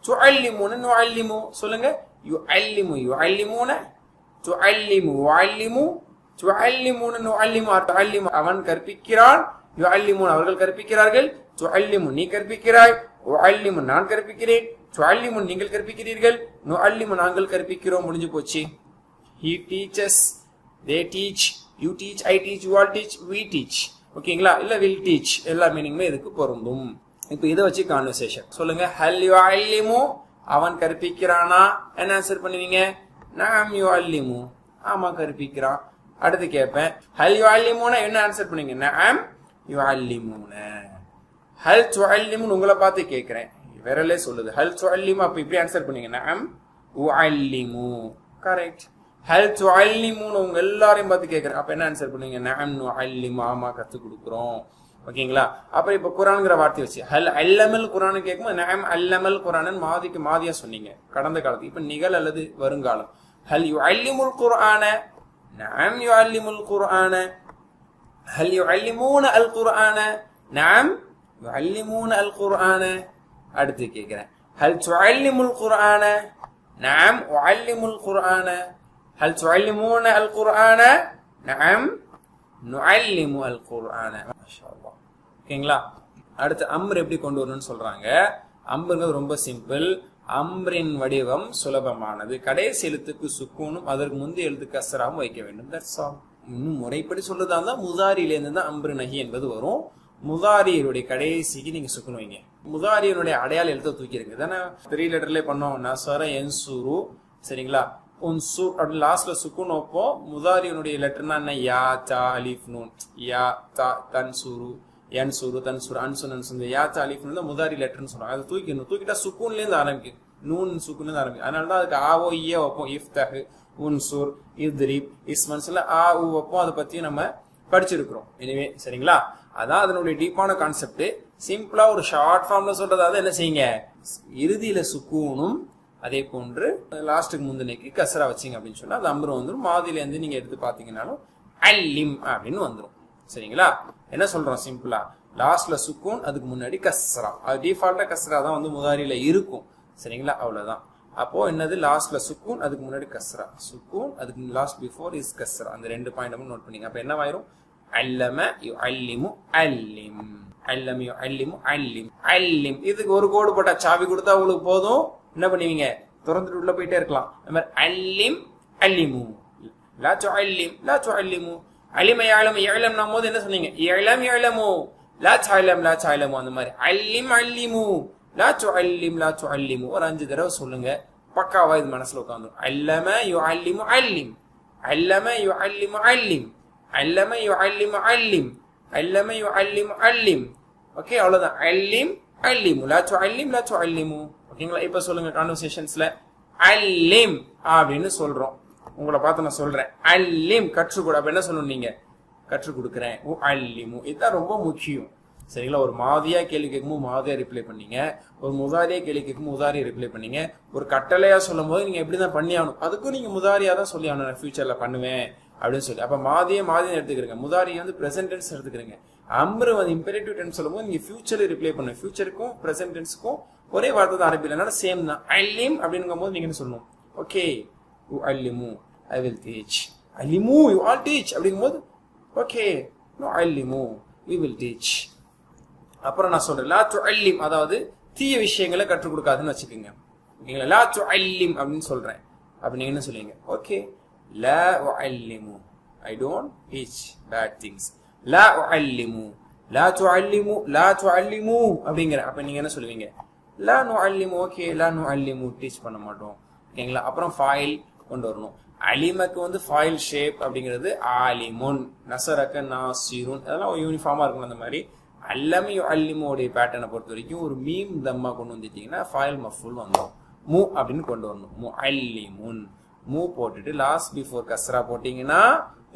துஅல்லிமுன நுஅல்லிமு. சொல்லுங்க. யுஅல்லிமு யுஅல்லிமுன துஅல்லிமு உஅல்லிமு துஅல்லிமுன நுஅல்லிமு. துஅல்லிமு அவன் கற்பிக்கிறான், யுஅல்லிமுன் அவர்கள் கற்பிக்கிறார்கள், துஅல்லிமு நீ கற்பிக்கிறாய், உஅல்லிமு நான் கற்பிக்கிறேன், துஅல்லிமு நீங்கள் கற்பிக்கிறீர்கள், நுஅல்லிமு நாங்கள் கற்பிக்கிறோம். முடிஞ்சு போச்சு. He teaches, they teach, you teach, I teach, you all teach, we teach. ஓகேங்களா? இல்ல will teach, எல்லா மீனிங்குமே இதுக்கு பொருந்தும். இப்போ இதை வச்சு கான்வர்சேஷன் சொல்லுங்க. ஹல் யுஅல்லிமு அவன் கற்பிக்கிறானா? என்ன ஆன்சர் பண்ணுவீங்க? நஅம் யுஅல்லிமு, ஆமா கற்பிக்கிறான். அடுத்து கேட்பேன், ஹல் யுஅல்லிமுனா என்ன ஆன்சர் பண்ணுவீங்க? நஅம் யுஅல்லிமுன. ஹல் துஅல்லிமுன் உங்களை பார்த்து கேட்கிறேன், விரலே சொல்லுது ஹல் துஅல்லிமு, அப்ப இப்படி ஆன்சர் பண்ணுவீங்க. நஅம் உஅல்லிமு, கரெக்ட். ஹல் துஅல்லிமுன் உங்க எல்லாரையும் பார்த்து கேட்கிறேன், அப்ப என்ன ஆன்சர் பண்ணுவீங்க? நஅம் நுஅல்லிமு, ஆமா கத்து கொடுக்குறோம். ஓகேங்களா? அப்புறம் இப்ப குர்ஆன்ங்கற வார்த்தை வச்சு ஹல் அல்லமல் குர்ஆன் கேட்கும்போது நஅம் அல்லமல் குர்ஆன் மாதிக்கு மாதியா சொன்னீங்க கடந்த காலத்துக்கு. இப்ப நிகழ் அல்லது வருங்காலம். ஹல் யுஅல்லிமுல் குர்ஆன, நஅம் யுஅல்லிமுல் குர்ஆன. ஹல் யுஅல்லிமூன அல் குர்ஆன, நஅம் யுஅல்லிமூன அல் குர்ஆன. அடுத்து கேக்குறேன், ஹல் துஅல்லிமுல் குர்ஆன, நஅம் உஅல்லிமுல் குர்ஆன. ஹல் துஅல்லிமூன அல் குர்ஆன, நஅம் நுஅல்லிமு அல் குர்ஆன. மாஷாஅல்லாஹ். ஓகேங்களா? அடுத்து அம்ர் எப்படி கொண்டு வரணும்னு சொல்றாங்க. அம்ருங்கிறது ரொம்ப சிம்பிள். அம்ரின் வடிவம் சுலபமானது. கடைசி எழுத்துக்கு சுக்கூனும் அதற்கு முந்தைய எழுத்து கஸ்ராவும் வைக்க வேண்டும். That's all. இன்னும் முறைப்படி சொல்றதா இருந்தா முதாரியிலேருந்து தான் அம்ரு நஹி என்பது வரும். முதாரியுடைய கடைசிக்கு நீங்க சுக்குன் வைங்க. முதாரியினுடைய அடையாள எழுத்தை தூக்கிடுங்க. தானே 3 லெட்டர்ல பண்ணோம். நசர யன்சுரு, சரிங்களா? உன்சுர் அப்படி லாஸ்ட்ல சுக்குன் வைப்போம். முதாரியினுடைய லெட்டர்னா என்ன? யா தா அலிஃப் நூன். யா தா தன்சுரு, யன்சுரு தன்சுரு, அன்சுன் அன்சுன். யா தா அலிஃப் நூன் தான் முதாரி லெட்டர்னு சொல்றாங்க. அதை தூக்கிடணும். தூக்கிட்டா சுக்குன்ல இருந்து ஆரம்பிக்கும். நூன் சுக்குன்ல இருந்து ஆரம்பிக்கும். அதனாலதான் அதுக்கு ஆவோ ஈய வைப்போம். இஃப்தஹ், உன்சுர், இத்ரிப், இஸ்மன்ஸ்ல ஆ ஊ வைப்போம். அதை பத்தி நம்ம படிச்சிருக்கிறோம். எனவே சரிங்களா? அதான் அதனுடைய டீப்பான கான்செப்ட். சிம்பிளா ஒரு ஷார்ட் ஃபார்ம்ல சொல்றதாவது என்ன செய்யுங்க, இறுதியில சுக்கூனும் அதே போன்று லாஸ்ட்டுக்கு முந்தினைக்கு கஸ்ரா வச்சிங்க அப்படின்னு சொன்னா அது அம்ரு வந்துடும். மாதில இருந்து நீங்க எடுத்து பாத்தீங்கன்னாலும் அல்லிம் அப்படின்னு வந்துடும். சரிங்களா? என்ன சொல்றோம் சிம்பிளா, லாஸ்ட்ல சுக்கூன் அதுக்கு முன்னாடி கஸ்ரா. அது டிஃபால்ட்டா கஸ்ரா தான் வந்து முதாரியில இருக்கும். சரிங்களா? அவ்வளவுதான். அப்போ என்னது, லாஸ்ட்ல சுக்கூன் அதுக்கு முன்னாடி கஸ்ரா, சுக்கூன் அதுக்கு லாஸ்ட் பிஃபோர் இஸ் கஸ்ரா. அந்த 2 பாயிண்ட் நோட் பண்ணீங்க. அப்ப என்னவாயிரும்? அல்லம யுஅல்லிமு அல்லிம், அல்லம யுஅல்லிமு அல்லிம், அல்லிம். இதுக்கு ஒரு கோடு போட்டா சாவி கொடுத்தா உங்களுக்கு போதும். என்ன பண்ணுவீங்க, திறந்துட்டு உள்ள போயிட்டே இருக்கலாம். அந்த மாதிரி அல்லிம் அல்லிமு, லா துஅல்லிம் லா துஅல்லிமு. அலிம யஅலமு யஅலம்னும் போது என்ன சொன்னீங்க? யஅலம் யஅலமு, லா தஅலம் லா தஅலமு. அந்த மாதிரி அல்லிம் அல்லிமு, லா துஅல்லிம் லா துஅல்லிமு. ஒரு 5 தடவை சொல்லுங்க, பக்காவா இது மனசுல உட்கார்ந்துரும். அல்லம யுஅல்லிமு அல்லிம், அல்லம யுஅல்லிமு அல்லிம், அல்லம யுஅல்லிமு அல்லிம், அல்லம யுஅல்லிமு அல்லிம். ஓகே, அவ்வளவுதான். அல்லிம் அல்லிமு, லா துஅல்லிம் லா துஅல்லிமு. ஓகேங்களா? இப்ப சொல்லுங்க கான்வர்சேஷன்ஸ்ல அல்லிம் அப்படின்னு சொல்றோம். உங்களை பார்த்து நான் சொல்றேன் அல்லிம் கற்றுக் கொடு. அப்ப என்ன சொல்லணும் நீங்க? கற்றுக் கொடுக்கிறேன். அல்லிமு. இதுதான் ரொம்ப முக்கியம். சரிங்களா? ஒரு மாதியா கேள்வி கேட்கும்போது மாதியா ரிப்ளை பண்ணீங்க, ஒரு முதாரியா கேள்வி கேட்கும்போது முதாரியா ரிப்ளை பண்ணீங்க, ஒரு கட்டளையா சொல்லும் போது நீங்க எப்படிதான் பண்ணி ஆகணும், அதுக்கும் நீங்க முதாரியா தான் சொல்லி ஆகணும். நான் ஃபியூச்சர்ல பண்ணுவேன் அப்படின்னு சொல்லி. அப்ப மாதியே எடுத்துக்கிறீங்க, முதாரியை வந்து பிரசன்ட் டென்ஸ் எடுத்துக்கிறீங்க. அம்ரு வந்து இம்பெரேட்டிவ் டென்ஸ் சொல்லும் போது நீங்க ஃபியூச்சர்ல ரிப்ளை பண்ணுங்க. ஃபியூச்சருக்கும் பிரசன்ட் டென்ஸ்க்கும் ஒரே வார்த்தை தான் அரபியில், அதனால சேம் தான். அல்லிம் அப்படிங்கும் போது நீங்க என்ன சொல்லணும்? ஓகே, யூ அல்லிமு, ஐ வில் டீச். அல்லிமு, யூ ஆல் டீச் அப்படிங்கும் போது ஓகே, நோ அல்லிமு, வி வில் டீச். அப்புறம் நான் சொல்றேன் லா துஅல்லிம், அதாவது தீய விஷயங்களை கற்றுக் கொடுக்காதுன்னு வச்சுக்கோங்க. ஓகேங்களா? லா துஅல்லிம் அப்படின்னு சொல்றேன். அப்ப நீங்க என்ன சொல்லுவீங்க? ஓகே, லா உஅல்லிமு, I don't teach bad things. லா உஅல்லிமு, லா துஅல்லிமு, லா துஅல்லிமு அப்படிங்கிற. அப்ப நீங்க என்ன சொல்லுவீங்க? லா நுஅல்லிமு. ஓகே, லா நுஅல்லிமு, டீச் பண்ண மாட்டோம். ஓகேங்களா? அப்புறம் ஃபாயில் கொண்டு வரணும். அலிமக்கு வந்து ஃபாயில் ஷேப் அப்படிங்கிறது ஆலிமுன், நசரக்க நாசிருன், அதெல்லாம் யூனிஃபார்மா இருக்கும். அந்த மாதிரி அல்லம யுஅல்லிமுடைய பேட்டர்னை பொறுத்த வரைக்கும் ஒரு மீம் தம்மா கொண்டு வந்துட்டீங்கன்னா ஃபாயில் மஃபூல் வந்துடும். மு அப்படின்னு கொண்டு வரணும். முஅல்லிமுன் மூ போட்டுட்டு லாஸ்ட் பிஃபோர் கஸ்ரா போட்டீங்கன்னா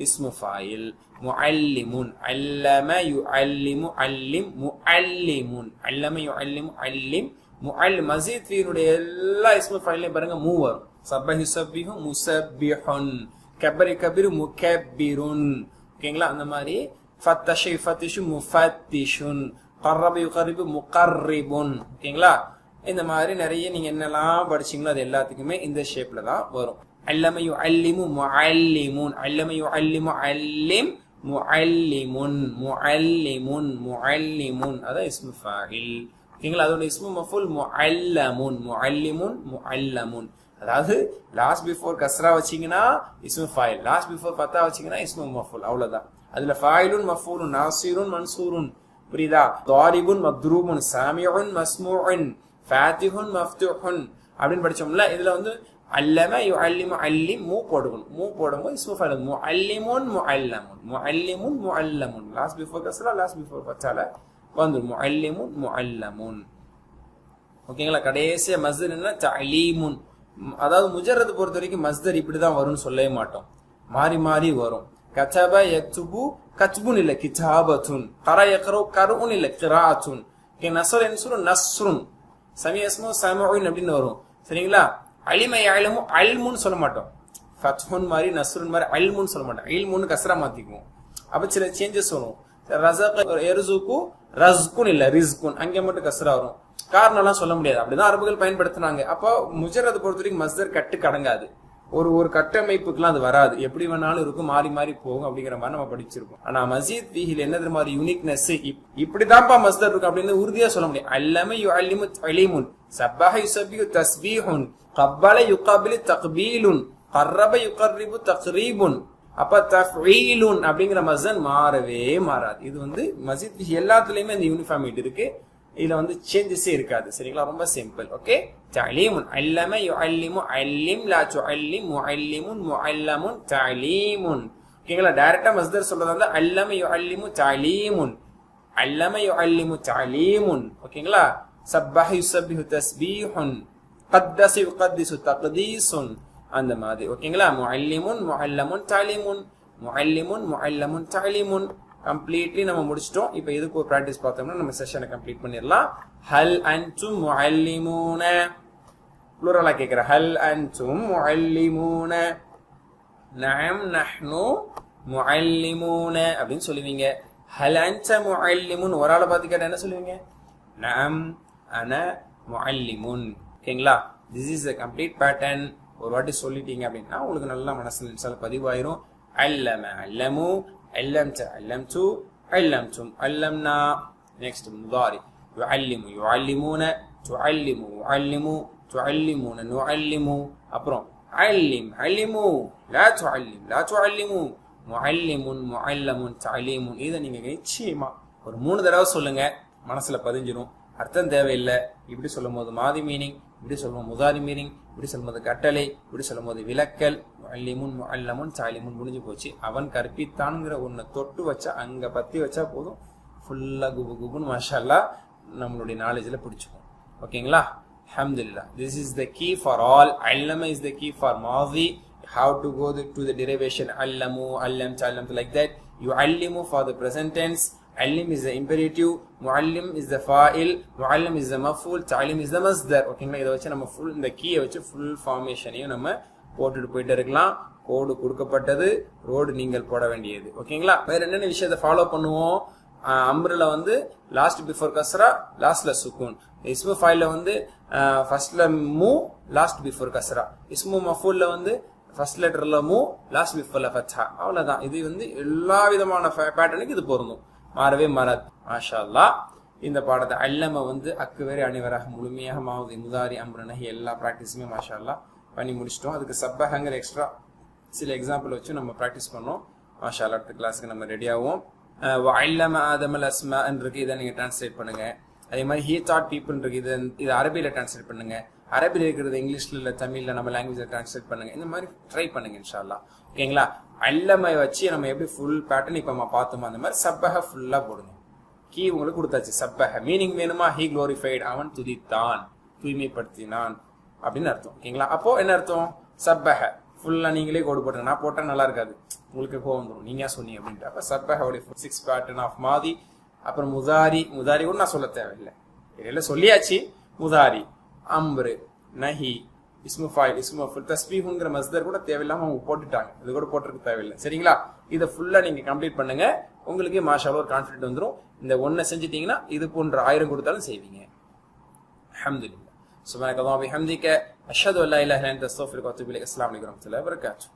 இஸ்மு ஃபாயில். முஅல்லிமுன் அல்லம யுஅல்லிமு அல்லிம் முஅல்லிமுன் அல்லம யுஅல்லிமு அல்லிம் முஅல்லிம். மஸீத் ஃபீனுடைய எல்லா இஸ்மு ஃபைலையும் பாருங்க மூ வரும். சப்பஹ யுஸப்பிஹு முஸப்பிஹுன், கபர கபீரு முகப்பிருன். ஓகேங்களா? அந்த மாதிரி ஃபத்தஷ யுஃபத்திஷு முஃபத்திஷுன், கர்ரப யுகர்ரிபு முகர்ரிபுன். ஓகேங்களா? இந்த மாதிரி நிறைய நீங்க என்னெல்லாம் படிச்சீங்களோ அது எல்லாத்துக்குமே இந்த ஷேப்ல தான் வரும். அல்லம யுஅல்லிமு முஅல்லிமுன் அல்லம யுஅல்லிமு அல்லிம் முஅல்லிமுன் முஅல்லிமுன் முஅல்லிமுன், அதான் இஸ்மு ஃபாயில். ஓகேங்களா? அதோட இஸ்மு மஃபூல் முஅல்லமுன் முஅல்லிமுன் முஅல்லமுன். அதாவது லாஸ்ட் பிஃபோர் கஸ்ரா வச்சீங்கன்னா இஸ்மு ஃபாயில், லாஸ்ட் பிஃபோர் ஃபத்தா வச்சீங்கன்னா இஸ்மு மஃபூல், அவ்வளவுதான். அதுல ஃபாயிலுன் மஃபூலுன் நாசிருன் மன்சூருன், புரியுதா? தாரிபுன் மத்ரூபுன் சாமிஉன் மஸ்மூஉன் ஃபாத்திஹுன் மஃப்தூஹுன் அப்படின்னு படிச்சோம்ல. இதுல வந்து அல்லம யுஅல்லிமு அல்லிம் மூ போடணும். மூ போடும்போது இஸ்மு ஃபைல் முஅல்லிமுன் முஅல்லமுன் முஅல்லிமுன் முஅல்லமுன், லாஸ்ட் பிஃபோர் கஸ்ரா லாஸ்ட் பிஃபோர் ஃபத்தால வந்துரும் முஅல்லிமுன் முஅல்லமுன். ஓகேங்களா? கடைசியா மஸ்தர் என்ன தஅலீமுன். அதாவது முஜர்ரது பொறுத்த வரைக்கும் மஸ்தர் இப்படிதான் வரும்னு சொல்லவே மாட்டோம், மாறி மாறி வரும். கதப யக்துபு கத்புன் இல்ல கிதாபத்துன், கரா யக்ரு கர்உன் இல்ல கிராஅத்துன், நஸ்ர் யன்சுரு நஸ்ருன், சமிஅ யஸ்மு சமஉன் அப்படின்னு வரும். சரிங்களா? அலிம யஅலமு அல்முன் சொல்ல மாட்டோம். ஃபத்ஹுன் மாதிரி நஸ்ருன் மாதிரி அல்முன் சொல்ல மாட்டோம், இல்முன் கஸ்ரா மாத்திக்குவோம். அப்ப சில சேஞ்சஸ் வரும். ரஸக யர்ஸுகு ரஸ்குன் இல்ல ரிஸ்குன், அங்க மட்டும் கஸ்ரா வரும். காரணம் எல்லாம் சொல்ல முடியாது, அப்படிதான் அரபுகள் பயன்படுத்தினாங்க. அப்போ முஜர்ரது பொறுத்த வரைக்கும் மஸ்தர் கட்டு கடங்காது, ஒரு கட்டமைப்புக்குலாம் அது வராது, எப்படி வேணாலும் இருக்கும், மாறி மாறி போகும் அப்படிங்கிற மாதிரி நம்ம படிச்சிருக்கோம். ஆனா மஸீத் ஃபீஹில் என்ன மாதிரி யூனிக்னஸ், இப்படிதான்ப்பா மஸ்தர் இருக்கும் அப்படின்னு உறுதியா சொல்ல முடியும். அல்லம யுஅல்லிமு தஅலீமுன், சப்பஹ யுஸப்பிஹு தஸ்பீஹுன், கப்பல யுகபிலு தக்பீலுன், கர்ரப யுகர்ரிபு தக்ரீபுன். அப்ப தஃஈலுன் அப்படிங்கிற மஸ்தர் மாறவே மாறாது. இது வந்து மஸீத் ஃபீஹ் எல்லாத்துலயுமே இந்த யூனிஃபார்மிட்டி இருக்கு, இதுல வந்து சேஞ்சஸே இருக்காது. சரிங்களா? ரொம்ப சிம்பிள். ஓகே, தஅலீமுன் அல்லம யுஅல்லிமு அல்லிம் லா துஅல்லிம் முஅல்லிமுன் முஅல்லமுன் தஅலீமுன். ஓகேங்களா? டைரக்டா மஸ்தர் சொல்றதா இருந்தா அல்லம யுஅல்லிமு தஅலீமுன் அல்லம யுஅல்லிமு தஅலீமுன். ஓகேங்களா? சப்பஹ யுஸப்பிஹு தஸ்பீஹுன், கத்தஸ யுகத்திஸு தக்தீஸுன், அந்த மாதிரி. ஓகேங்களா? முஅல்லிமுன் முஅல்லமுன் தஅலீமுன் முஅல்லிமுன் முஅல்லமுன் தஅலீமுன். கம்ப்ளீட்லி நம்ம முடிச்சிட்டோம். இப்போ இதுக்கு ஒரு பிராக்டிஸ் பார்த்தோம்னா நம்ம செஷனை கம்ப்ளீட் பண்ணிடலாம். ஹல் அன்தும் முஅல்லிமூன, ப்ளூரலா கேக்குற. ஹல் அன்தும் முஅல்லிமூன, நஅம் நஹ்னு முஅல்லிமூன அப்படின்னு சொல்லுவீங்க. ஹல் அன்த முஅல்லிமுன், ஒரு ஆளை பார்த்து கேட்டா என்ன சொல்லுவீங்க? நஅம் அன முஅல்லிமுன். ஓகேங்களா? This is a complete pattern. ஒரு வாட்டி சொல்லிட்டீங்க அப்படின்னா உங்களுக்கு நல்லா மனசுல இன்ஷால்லா பதிவாயிரும். அல்லம அல்லமு علمت علمت علمتم علمنا. next مضارع يعلم يعلمون تعلم يعلم تعلمون نعلم. அப்புறம் علم علموا لا تعلم لا تعلموا معلم معلم تعليم. இத நீங்க நிச்சயமா ஒரு 3 தடவை சொல்லுங்க, மனசுல பதிஞ்சிரும். அர்த்தம் தேவையில்லை. இப்படி சொல்லும் போது மாதி மீனிங், இப்படி சொல்லும்போது முதாரி மீனிங், இப்படி சொல்லும்போது கட்டளை, இப்படி சொல்லும்போது விலக்கல். முஅல்லிமுன் முஅல்லமுன் தஅலீமுன் முடிஞ்சு போச்சு. அவன் கற்பித்தான்ங்கிற ஒன்றை தொட்டு வச்சா, அங்க பத்தி வச்சா போதும், ஃபுல்லா குபு குபுன்னு மாஷா அல்லாஹ் நம்மளுடைய நாலேஜ்ல பிடிச்சுக்கும். ஓகேங்களா? அல்ஹம்துலில்லாஹ். This is the key for all. அல்லம இஸ் த கீ ஃபார் மாதி. How to go to the derivation allamu allamtu allamtu like that. Yu'allimu for the present tense, allim is the imperative, muallim is the fa'il, muallim is the maf'ul, ta'lim is the masdar. ஓகேங்களா? இத வச்சு நம்ம full இந்த கீயை வச்சு full ஃபார்மேஷனையும் நம்ம போட்டுட்டு போயிட்டு இருக்கலாம். கோடு கொடுக்கப்பட்டது, ரோடு நீங்கள் போட வேண்டியது. ஓகேங்களா? வேற என்னென்ன விஷயத்தை ஃபாலோ பண்ணுவோம்? அம்ருல வந்து லாஸ்ட் பிஃபோர் கஸ்ரா, லாஸ்ட்ல சுக்கூன். இஸ்மு ஃபைல்ல வந்து ஃபர்ஸ்ட்ல மூ, லாஸ்ட் பிஃபோர் கஸ்ரா. இஸ்மு மஃபூல்ல வந்து ஃபர்ஸ்ட் லெட்டர்ல மூ, லாஸ்ட் பிஃபோர்ல ஃபத்ஹா. அவ்வளவுதான். இது வந்து எல்லா விதமான பேட்டர்னுக்கு இது பொருந்தும், மாறவே மாறாது. மாஷா அல்லாஹ். இந்த பாடத்தை அல்லம வந்து அக்கு வேறு அணிவராக முழுமையாக மாவுதி முதாரி அம்ரு நஹி எல்லா ப்ராக்டிஸுமே மாஷா அல்லாஹ் பண்ணி முடிச்சிட்டோம். அதுக்கு சப்பஹங்கிற எக்ஸ்ட்ரா சில எக்ஸாம்பிள் வச்சு நம்ம ப்ராக்டிஸ் பண்ணோம். மாஷா அல்லாஹ். அடுத்த கிளாஸுக்கு நம்ம ரெடி ஆகும். வஅல்லம ஆதமல் அஸ்மான் இருக்கு, இதை நீங்க டிரான்ஸ்லேட் பண்ணுங்க. அதே மாதிரி ஹீ தாட் பீப்புள் இருக்கு, இது அரபியில டிரான்ஸ்லேட் பண்ணுங்க. அரபில் இருக்கிறது இங்கிலீஷ்ல இல்லை தமிழ்ல நம்ம லாங்குவேஜை டிரான்ஸ்லேட் பண்ணுங்க. இந்த மாதிரி ட்ரை பண்ணுங்க இன்ஷா அல்லாஹ். ஓகேங்களா? அல்லமை வச்சு நம்ம எப்படி ஃபுல் பேட்டர்ன் இப்ப நம்ம பார்த்தோமோ அந்த மாதிரி சப்பஹ ஃபுல்லா போடுங்க. கீ உங்களுக்கு கொடுத்தாச்சு. சப்பஹ மீனிங் வேணுமா? ஹி குளோரிஃபைட், அவன் துதித்தான், தூய்மைப்படுத்தினான் அப்படின்னு அர்த்தம். ஓகேங்களா? அப்போ என்ன அர்த்தம்? சப்பஹ ஃபுல்லா நீங்களே கோடு போட்டுங்க. நான் போட்டா நல்லா இருக்காது, உங்களுக்கு கோவம் வந்துடும், நீங்க சொன்னீங்க அப்படின்ட்டு. அப்ப சப்பஹோட 6 பேட்டர்ன் ஆஃப் மாதி. அப்புறம் முதாரி கூட நான் சொல்ல தேவையில்லை, இடையில சொல்லியாச்சு. முதாரி, அம்ரு, நஹி, இஸ்மு ஃபாயில், இஸ்மு மஃபூல், தஸ்பீஹுங்கிற மஸ்தர் கூட தேவையில்லாம அவங்க போட்டுட்டாங்க, இது கூட போட்டுருக்கு தேவையில்லை. சரிங்களா? இதை ஃபுல்லா நீங்க கம்ப்ளீட் பண்ணுங்க, உங்களுக்கு மாஷாஅல்லாஹ் ஒரு கான்ஃபிடென்ட் வந்துடும். இந்த ஒன்றை செஞ்சிட்டீங்கன்னா இது போன்ற 1000 கொடுத்தாலும் செய்வீங்க. அல்ஹம்துலில்லாஹ். சுப்ஹானக அல்லாஹ் வபிஹம்திக அஷ்ஹது அல்லா இலாஹ இல்ல அன்த அஸ்தக்ஃபிருக வ அத்தூபு இலைக். அஸ்ஸலாமு அலைக்கும் வரஹ்மத்துல்லாஹி வபரகாத்துஹு.